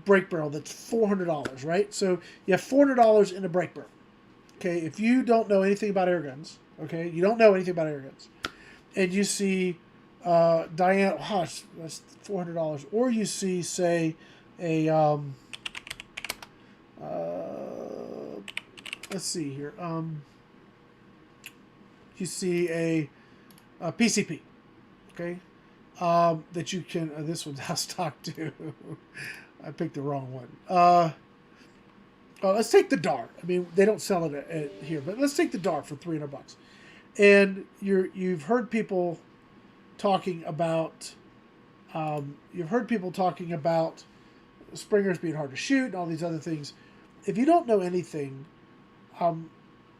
brake barrel that's $400, right? So you have $400 in a brake barrel. Okay, if you don't know anything about air guns, okay, you don't know anything about air guns, and you see Diana, that's $400, or you see, say, a let's see here, you see a PCP, okay, that you can. This one's out of stock too. I picked the wrong one. Let's take the Dar. I mean, they don't sell it at here, but let's take the Dar for $300. And you've heard people talking about springers being hard to shoot and all these other things. If you don't know anything,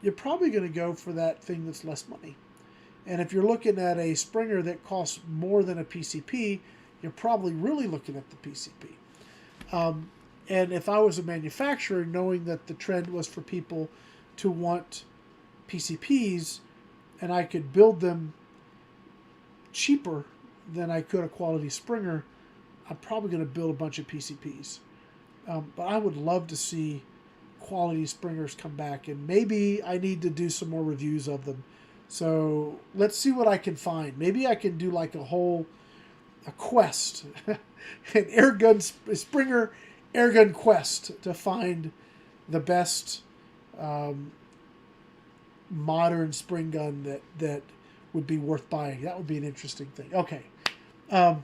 you're probably going to go for that thing that's less money. And if you're looking at a Springer that costs more than a PCP, you're probably really looking at the PCP. And if I was a manufacturer, knowing that the trend was for people to want PCPs, and I could build them cheaper than I could a quality Springer, I'm probably going to build a bunch of PCPs. But I would love to see quality Springers come back, and maybe I need to do some more reviews of them. So let's see what I can find. Maybe I can do like a quest, an Airgun Springer Airgun quest to find the best modern spring gun that would be worth buying. That would be an interesting thing. Okay. Let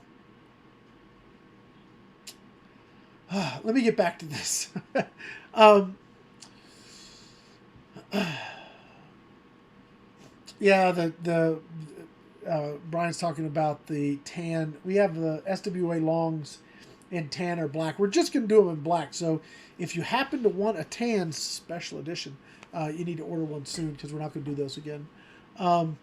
me get back to this. Yeah, Brian's talking about the tan. We have the SWA longs in tan or black. We're just going to do them in black. So if you happen to want a tan special edition, you need to order one soon, because we're not going to do those again. The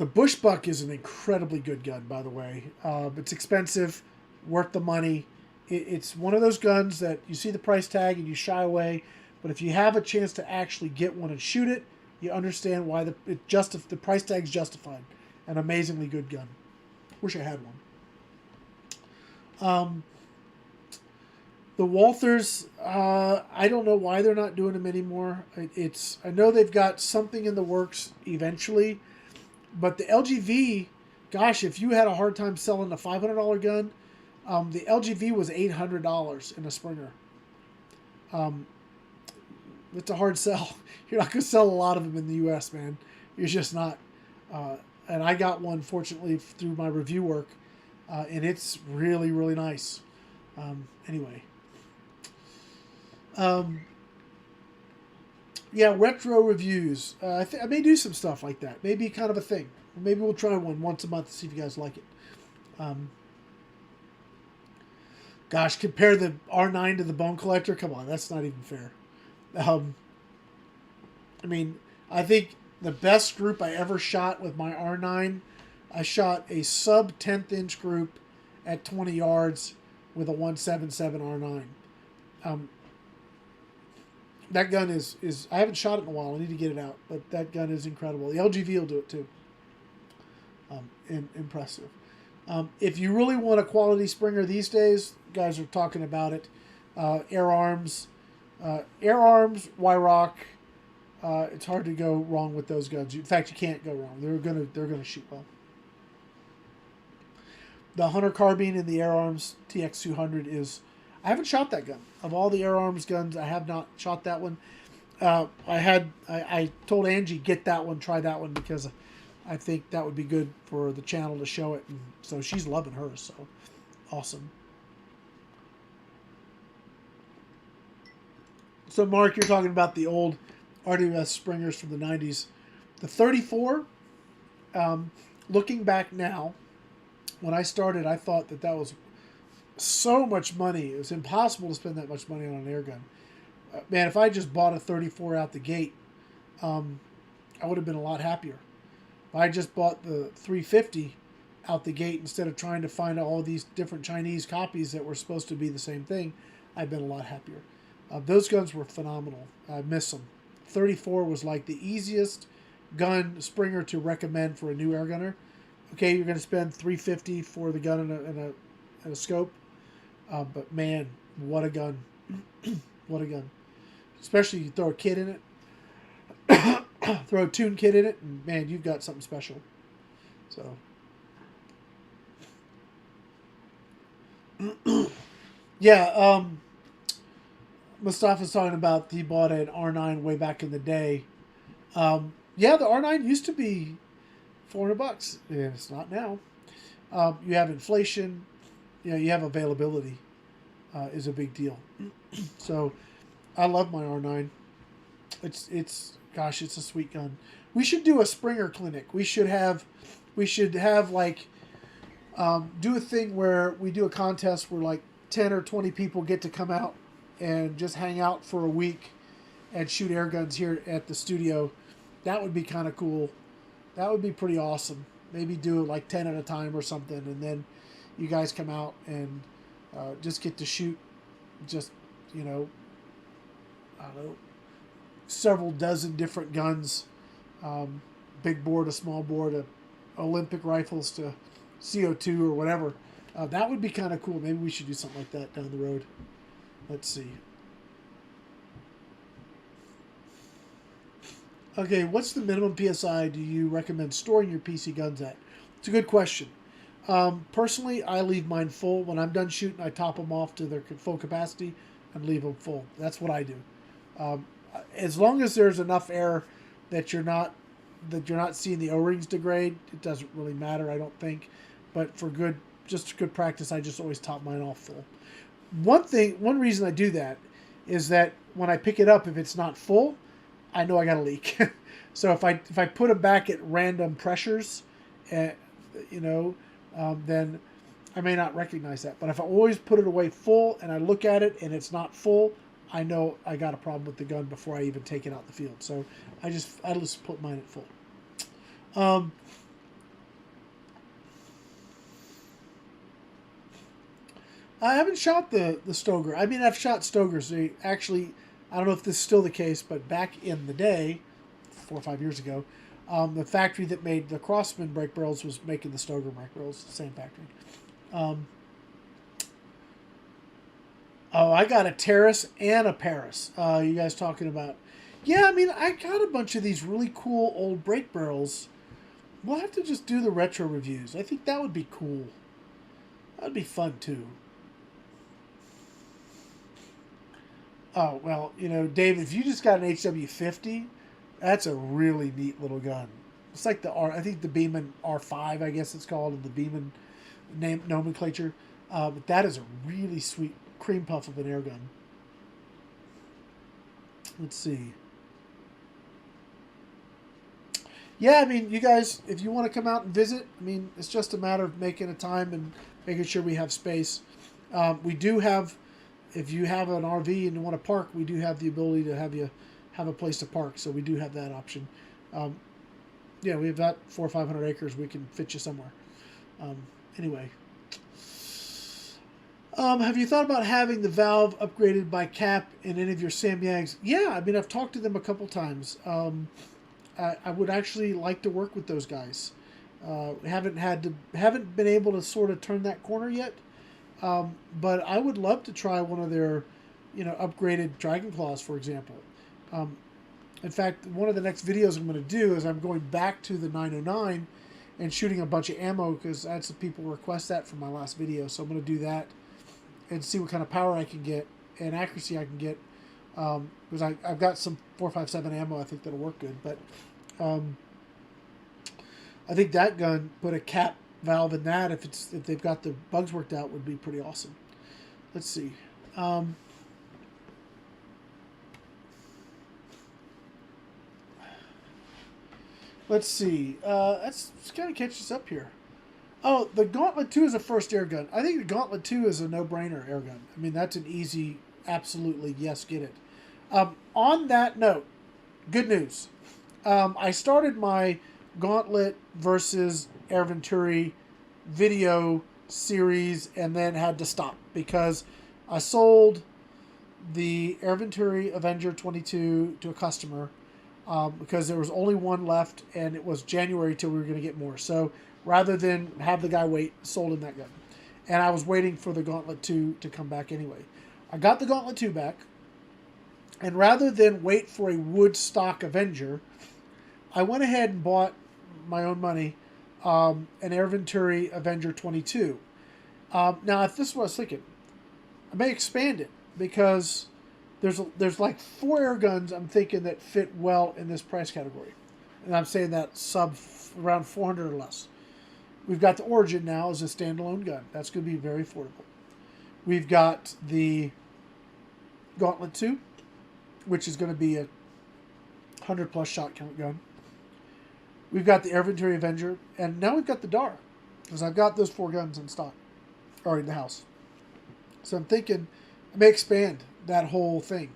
Bushbuck is an incredibly good gun, by the way. It's expensive, worth the money. It's one of those guns that you see the price tag and you shy away. But if you have a chance to actually get one and shoot it, you understand why the price tag's justified. An amazingly good gun. Wish I had one. The Walthers, I don't know why they're not doing them anymore. I know they've got something in the works eventually, but the LGV, gosh, if you had a hard time selling a $500 gun, the LGV was $800 in a Springer. It's a hard sell. You're not going to sell a lot of them in the U.S., man. You're just not. And I got one, fortunately, through my review work, and it's really, really nice. Anyway. Yeah, retro reviews. I may do some stuff like that. Maybe kind of a thing. Maybe we'll try one once a month to see if you guys like it. Gosh, compare the R9 to the Bone Collector? Come on, that's not even fair. I mean, I think the best group I ever shot with my R9, I shot a sub 10th inch group at 20 yards with a 177 R9. That gun is I haven't shot it in a while. I need to get it out, but that gun is incredible. The LGV will do it too. Impressive. If you really want a quality Springer these days, guys are talking about it. AirArms, YROC. It's hard to go wrong with those guns. In fact, you can't go wrong. They're gonna shoot well. The Hunter carbine in the AirArms TX200 is. I haven't shot that gun. Of all the AirArms guns, I have not shot that one. I told Angie, get that one, try that one, because I think that would be good for the channel to show it. And so she's loving hers, so awesome. So Mark, you're talking about the old RWS Springers from the 90s. The 34, looking back now, when I started, I thought that was so much money. It was impossible to spend that much money on an air gun. Man, if I just bought a 34 out the gate, I would have been a lot happier. If I just bought the 350 out the gate instead of trying to find all these different Chinese copies that were supposed to be the same thing, I've been a lot happier. Those guns were phenomenal. I miss them. 34 was like the easiest gun Springer to recommend for a new air gunner. Okay, you're going to spend $350 for the gun and a scope. But man, what a gun. What a gun. Especially you throw a kit in it. Throw a tune kit in it, and man, you've got something special. So. Yeah, Mustafa's talking about he bought an R9 way back in the day. Yeah, the R9 used to be $400. And it's not now. You have inflation. You know, you have availability is a big deal. So I love my R9. Gosh, it's a sweet gun. We should do a Springer clinic. We should have like do a thing where we do a contest where like 10 or 20 people get to come out and just hang out for a week and shoot air guns here at the studio. That would be kind of cool. That would be pretty awesome. Maybe do it like 10 at a time or something, and then you guys come out and just get to shoot just, you know, I don't know, several dozen different guns, big bore to small bore to Olympic rifles to CO2 or whatever. That would be kind of cool. Maybe we should do something like that down the road. Let's see. Okay, what's the minimum PSI do you recommend storing your PC guns at? It's a good question. Personally, I leave mine full. When I'm done shooting, I top them off to their full capacity and leave them full. That's what I do. As long as there's enough air that you're not seeing the O-rings degrade, it doesn't really matter, I don't think. But for good practice, I just always top mine off full. One reason I do that is that when I pick it up, if it's not full, I know I got a leak. So if I put it back at random pressures, then I may not recognize that. But if I always put it away full and I look at it and it's not full, I know I got a problem with the gun before I even take it out in the field. So I just put mine at full. I haven't shot the Stoker. I mean, I've shot Stokers. They actually, I don't know if this is still the case, but back in the day, 4 or 5 years ago, the factory that made the Crossman brake barrels was making the Stoker brake barrels, the same factory. Oh, I got a Terrace and a Paris. You guys talking about? Yeah, I mean, I got a bunch of these really cool old brake barrels. We'll have to just do the retro reviews. I think that would be cool. That would be fun, too. Oh, well, you know, Dave, if you just got an HW50, that's a really neat little gun. It's like I think the Beeman R5, I guess it's called, in the Beeman nomenclature. But that is a really sweet cream puff of an air gun. Let's see. Yeah, I mean, you guys, if you want to come out and visit, I mean, it's just a matter of making a time and making sure we have space. We do have, if you have an RV and you want to park, we do have the ability to have you have a place to park. So we do have that option. Yeah, we've got 400 or 500 acres. We can fit you somewhere. Anyway. Have you thought about having the valve upgraded by Cap in any of your Samyags? Yeah, I mean, I've talked to them a couple times. I would actually like to work with those guys. Haven't been able to sort of turn that corner yet. But I would love to try one of their, upgraded Dragon Claws, for example. In fact, one of the next videos I'm going to do is I'm going back to the 909 and shooting a bunch of ammo, because I had some people request that from my last video. So I'm going to do that and see what kind of power I can get and accuracy I can get. Because I've got some 4.57 ammo I think that'll work good. But I think that gun, put a cap valve in that, if they've got the bugs worked out, would be pretty awesome. Let's see. Let's see. Let's kind of catch us up here. Oh, the Gauntlet 2 is a first air gun. I think the Gauntlet 2 is a no-brainer air gun. I mean, that's an easy, absolutely, yes, get it. On that note, good news. I started my Gauntlet versus Air Venturi video series and then had to stop because I sold the Air Venturi Avenger 22 to a customer because there was only one left and it was January till we were going to get more. So rather than have the guy wait, sold him that gun. And I was waiting for the Gauntlet 2 to come back anyway. I got the Gauntlet 2 back, and rather than wait for a wood stock Avenger, I went ahead and bought my own money an Air Venturi Avenger 22. Now, if this is what I was thinking, I may expand it because there's like 4 air guns I'm thinking that fit well in this price category. And I'm saying that around 400 or less. We've got the Origin now as a standalone gun. That's going to be very affordable. We've got the Gauntlet 2, which is going to be a 100+ shot count gun. We've got the Air Venturi Avenger, and now we've got the Dar, because I've got those 4 guns in stock, or in the house. So I'm thinking I may expand that whole thing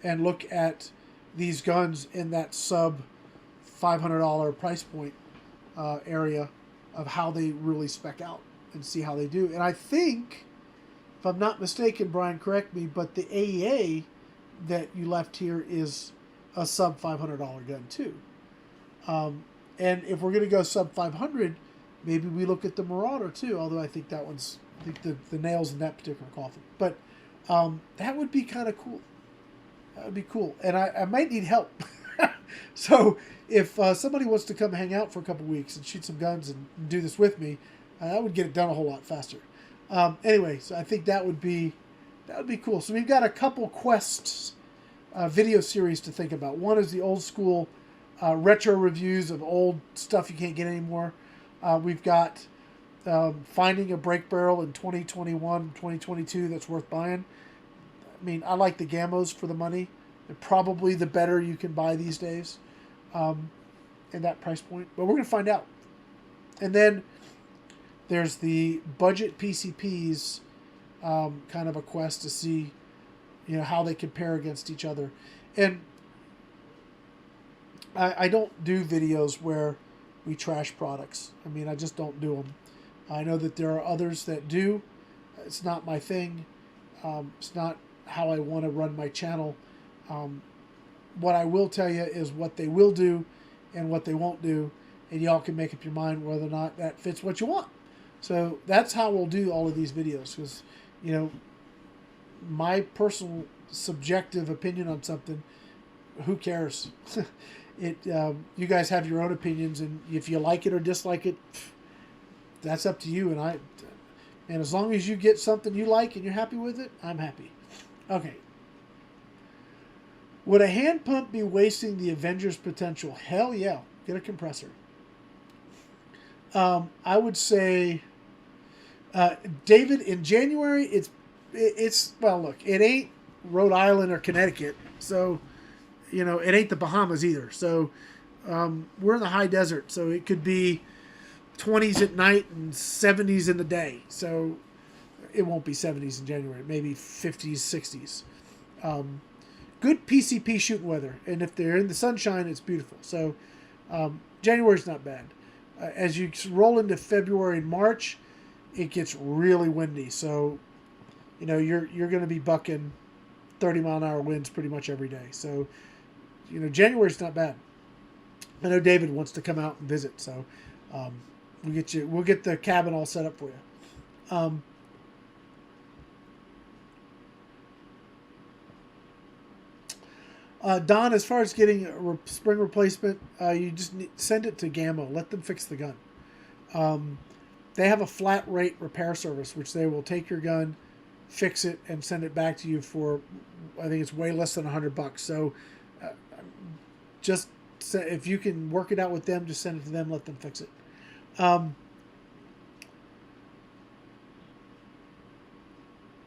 and look at these guns in that sub $500 price point area of how they really spec out and see how they do. And I think, if I'm not mistaken, Brian, correct me, but the AEA that you left here is a sub $500 gun too. And if we're going to go sub 500, maybe we look at the Marauder too, although I think that one's, I think the nails in that particular coffin. But that would be kind of cool. That would be cool. And I might need help. So if somebody wants to come hang out for a couple weeks and shoot some guns and do this with me, that would get it done a whole lot faster. Anyway, so I think that would be cool. So we've got a couple quests video series to think about. One is the old school retro reviews of old stuff you can't get anymore. We've got finding a brake barrel in 2021, 2022 that's worth buying. I mean, I like the Gamos for the money. They're probably the better you can buy these days in that price point. But we're going to find out. And then there's the budget PCPs, kind of a quest to see, how they compare against each other. And I don't do videos where we trash products. I mean, I just don't do them. I know that there are others that do. It's not my thing. It's not how I want to run my channel. What I will tell you is what they will do and what they won't do, and y'all can make up your mind whether or not that fits what you want. So that's how we'll do all of these videos, because my personal subjective opinion on something, who cares? You guys have your own opinions, and if you like it or dislike it, that's up to you. And as long as you get something you like and you're happy with it, I'm happy. Okay. Would a hand pump be wasting the Avenger's potential? Hell yeah. Get a compressor. I would say, David, in January, it's well, look, it ain't Rhode Island or Connecticut, so it ain't the Bahamas either. So we're in the high desert, so it could be 20s at night and 70s in the day. So it won't be 70s in January, maybe 50s, 60s. Good PCP shooting weather, and if they're in the sunshine, it's beautiful. So January's not bad. As you roll into February and March, it gets really windy. So you're going to be bucking 30-mile-an-hour winds pretty much every day. So January's not bad. I know David wants to come out and visit, so we'll get the cabin all set up for you. Don, as far as getting a spring replacement, you just send it to Gammo. Let them fix the gun. They have a flat rate repair service, which they will take your gun, fix it, and send it back to you for, I think it's way less than $100. So just if you can work it out with them, just send it to them, let them fix it.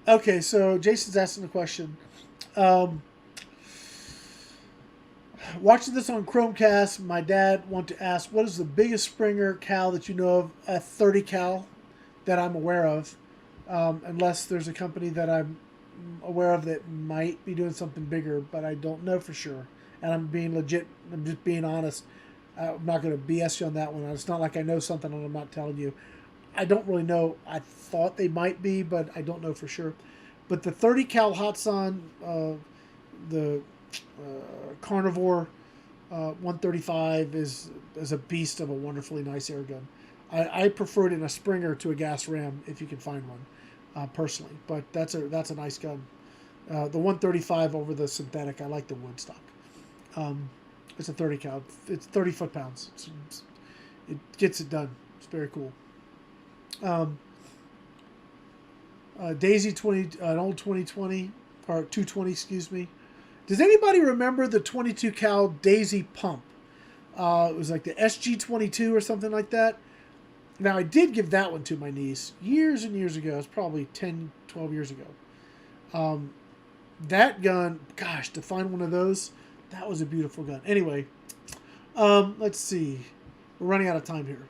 Okay, so Jason's asking the question. Watching this on Chromecast, my dad wanted to ask, what is the biggest Springer cal that you know of, a 30 cal that I'm aware of, unless there's a company that I'm aware of that might be doing something bigger, but I don't know for sure. And I'm being legit, I'm just being honest. I'm not going to BS you on that one. It's not like I know something and I'm not telling you. I don't really know. I thought they might be, but I don't know for sure. But the 30 cal Hatsan, the Carnivore 135 is a beast of a wonderfully nice air gun. I prefer it in a Springer to a gas ram if you can find one, personally. But that's a nice gun. The 135 over the synthetic, I like the wood stock. It's a 30 cal. It's 30 foot-pounds. It gets it done. It's very cool. Daisy 20, an old 2020 or 220, excuse me. Does anybody remember the 22 cal Daisy pump? It was like the SG22 or something like that. Now, I did give that one to my niece years and years ago. It's probably 10, 12 years ago. That gun, gosh, to find one of those, that was a beautiful gun. Anyway, let's see. We're running out of time here.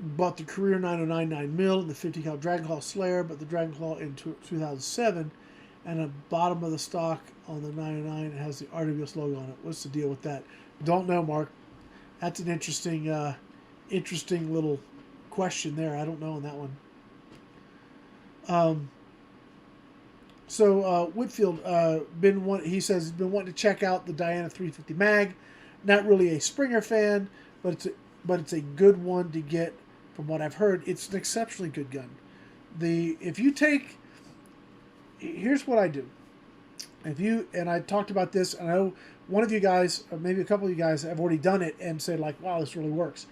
Bought the Career 909 9mm and the 50 cal Dragonclaw Slayer, but the Dragonclaw in 2007, and the bottom of the stock on the 909 has the RWS logo on it. What's the deal with that? Don't know, Mark. That's an interesting little question there. I don't know on that one. So Whitfield he says he's been wanting to check out the Diana 350 mag. Not really a Springer fan, but it's a good one to get. From what I've heard, it's an exceptionally good gun. Here's what I do. And I talked about this, and I know one of you guys, or maybe a couple of you guys, have already done it and said like, "Wow, this really works."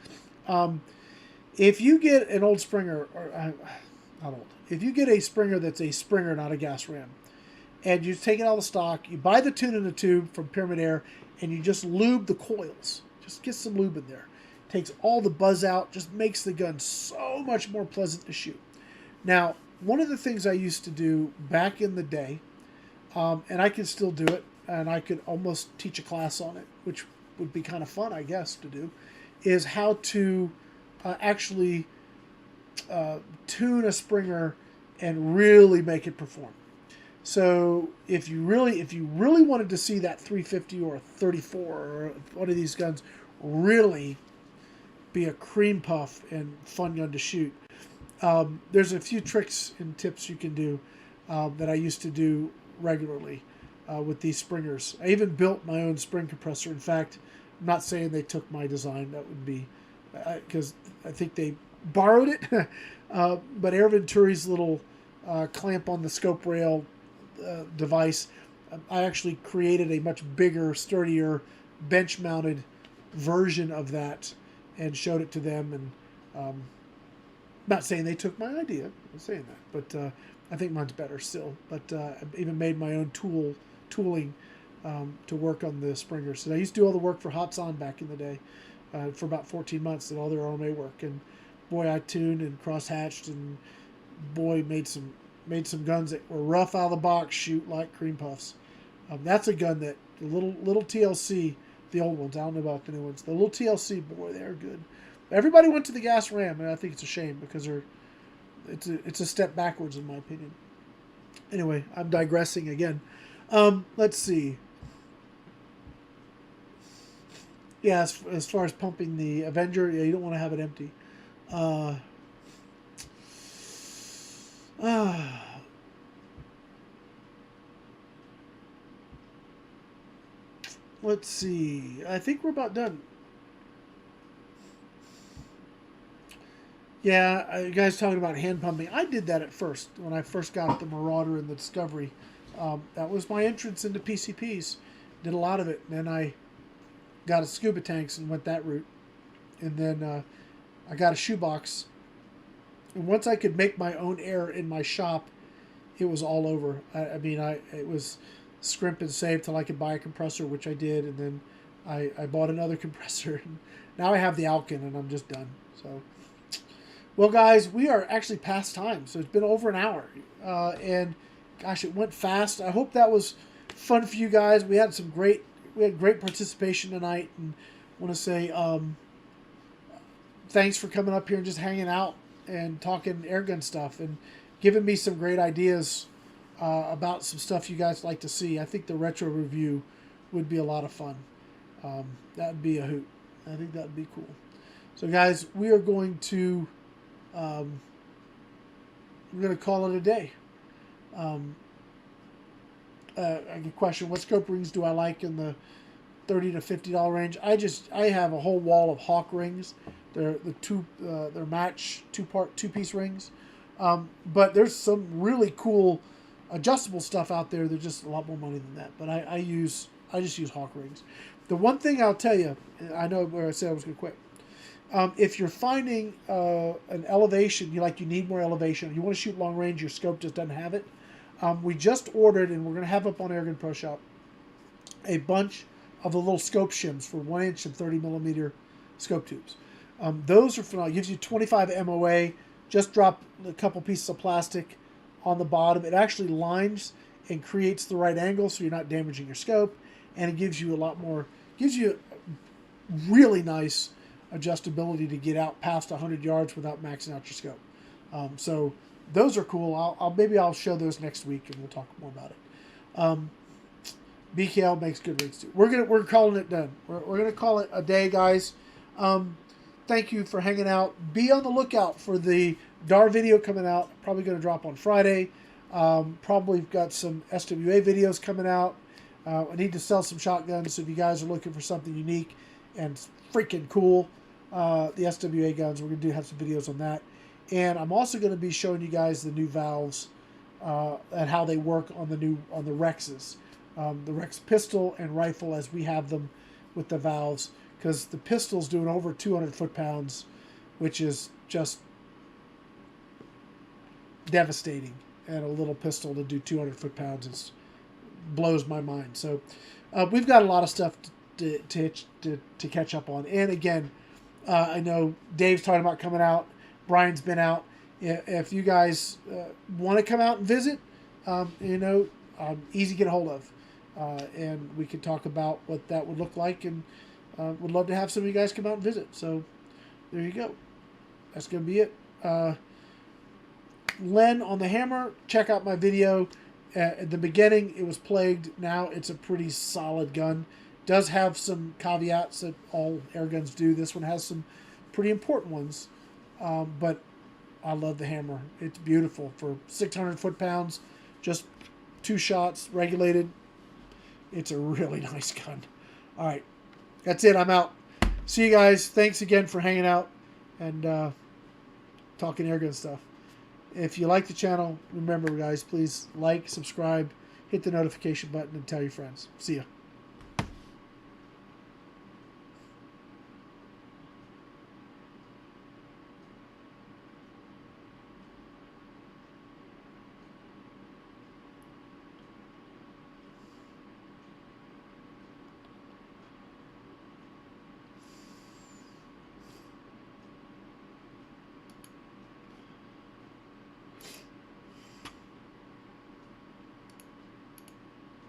If you get an old Springer, or not old, if you get a Springer that's a Springer, not a gas ram, and you take it out of the stock, you buy the tune in a tube from Pyramid Air, and you just lube the coils. Just get some lube in there. Takes all the buzz out, just makes the gun so much more pleasant to shoot. Now, one of the things I used to do back in the day, and I can still do it, and I could almost teach a class on it, which would be kind of fun, I guess, to do, is how to actually tune a Springer and really make it perform. So if you really wanted to see that 350 or a 34 or one of these guns really be a cream puff and fun gun to shoot, there's a few tricks and tips you can do that I used to do regularly with these Springers. I even built my own spring compressor. In fact, I'm not saying they took my design. That would be because I think they borrowed it. But Air Venturi's little clamp on the scope rail device, I actually created a much bigger, sturdier, bench-mounted version of that and showed it to them. And not saying they took my idea. I'm saying that, but I think mine's better still. But I even made my own tooling to work on the Springers. So I used to do all the work for Hatsan back in the day for about 14 months, did all their RMA work. And boy, I tuned and cross-hatched, and boy, made some made some guns that were rough out of the box, shoot like cream puffs. That's a gun that the little TLC, the old ones, I don't know about the new ones. The little TLC, boy, they're good. Everybody went to the gas ram, and I think it's a shame because it's a step backwards in my opinion. Anyway, I'm digressing again. Let's see. Yeah, as far as pumping the Avenger, yeah, you don't want to have it empty. Let's see. I think we're about done. Yeah, you guys talking about hand pumping. I did that at first when I first got the Marauder and the Discovery. That was my entrance into PCPs. Did a lot of it. And then I got a scuba tanks and went that route. And then I got a shoebox. And once I could make my own air in my shop, it was all over. It was scrimp and save till I could buy a compressor, which I did. And then I bought another compressor. And now I have the Alkin, and I'm just done. So, well, guys, we are actually past time. So it's been over an hour. And, gosh, it went fast. I hope that was fun for you guys. We had great participation tonight. And I want to say thanks for coming up here and just hanging out and talking airgun stuff and giving me some great ideas about some stuff you guys like to see. I think the retro review would be a lot of fun. That would be a hoot. I think that would be cool. So, guys, we are going to call it a day. A question: what scope rings do I like in the $30 to $50 range? I have a whole wall of Hawke rings. They're they're match two-piece rings. But there's some really cool adjustable stuff out there. They're just a lot more money than that. But I just use Hawke rings. The one thing I'll tell you, I know where I said I was going to quit. If you're finding an elevation, you need more elevation, you want to shoot long range, your scope just doesn't have it. We just ordered, and we're going to have up on Airgun Pro Shop, a bunch of the little scope shims for 1 inch and 30 millimeter scope tubes. Those are phenomenal. It gives you 25 MOA. Just drop a couple pieces of plastic on the bottom. It actually lines and creates the right angle so you're not damaging your scope. And it gives you really nice adjustability to get out past 100 yards without maxing out your scope. So those are cool. Maybe I'll show those next week and we'll talk more about it. BKL makes good rings too. We're calling it done. We're gonna call it a day, guys. Thank you for hanging out. Be on the lookout for the Dar video coming out. Probably going to drop on Friday. Probably got some SWA videos coming out. I need to sell some shotguns, so if you guys are looking for something unique and freaking cool, the SWA guns, we're going to have some videos on that. And I'm also going to be showing you guys the new valves and how they work on the Rexes. The Rex pistol and rifle as we have them with the valves. Because the pistol's doing over 200 foot-pounds, which is just devastating. And a little pistol to do 200 foot-pounds blows my mind. So we've got a lot of stuff to catch up on. And again, I know Dave's talking about coming out. Brian's been out. If you guys want to come out and visit, easy to get a hold of. And we can talk about what that would look like, and would love to have some of you guys come out and visit. So there you go. That's going to be it. Len on the hammer, check out my video. At the beginning, it was plagued. Now it's a pretty solid gun. Does have some caveats that all air guns do. This one has some pretty important ones. But I love the hammer. It's beautiful for 600 foot-pounds. Just 2 shots, regulated. It's a really nice gun. All right. That's it. I'm out. See you guys. Thanks again for hanging out and talking airgun stuff. If you like the channel, remember, guys, please like, subscribe, hit the notification button, and tell your friends. See ya.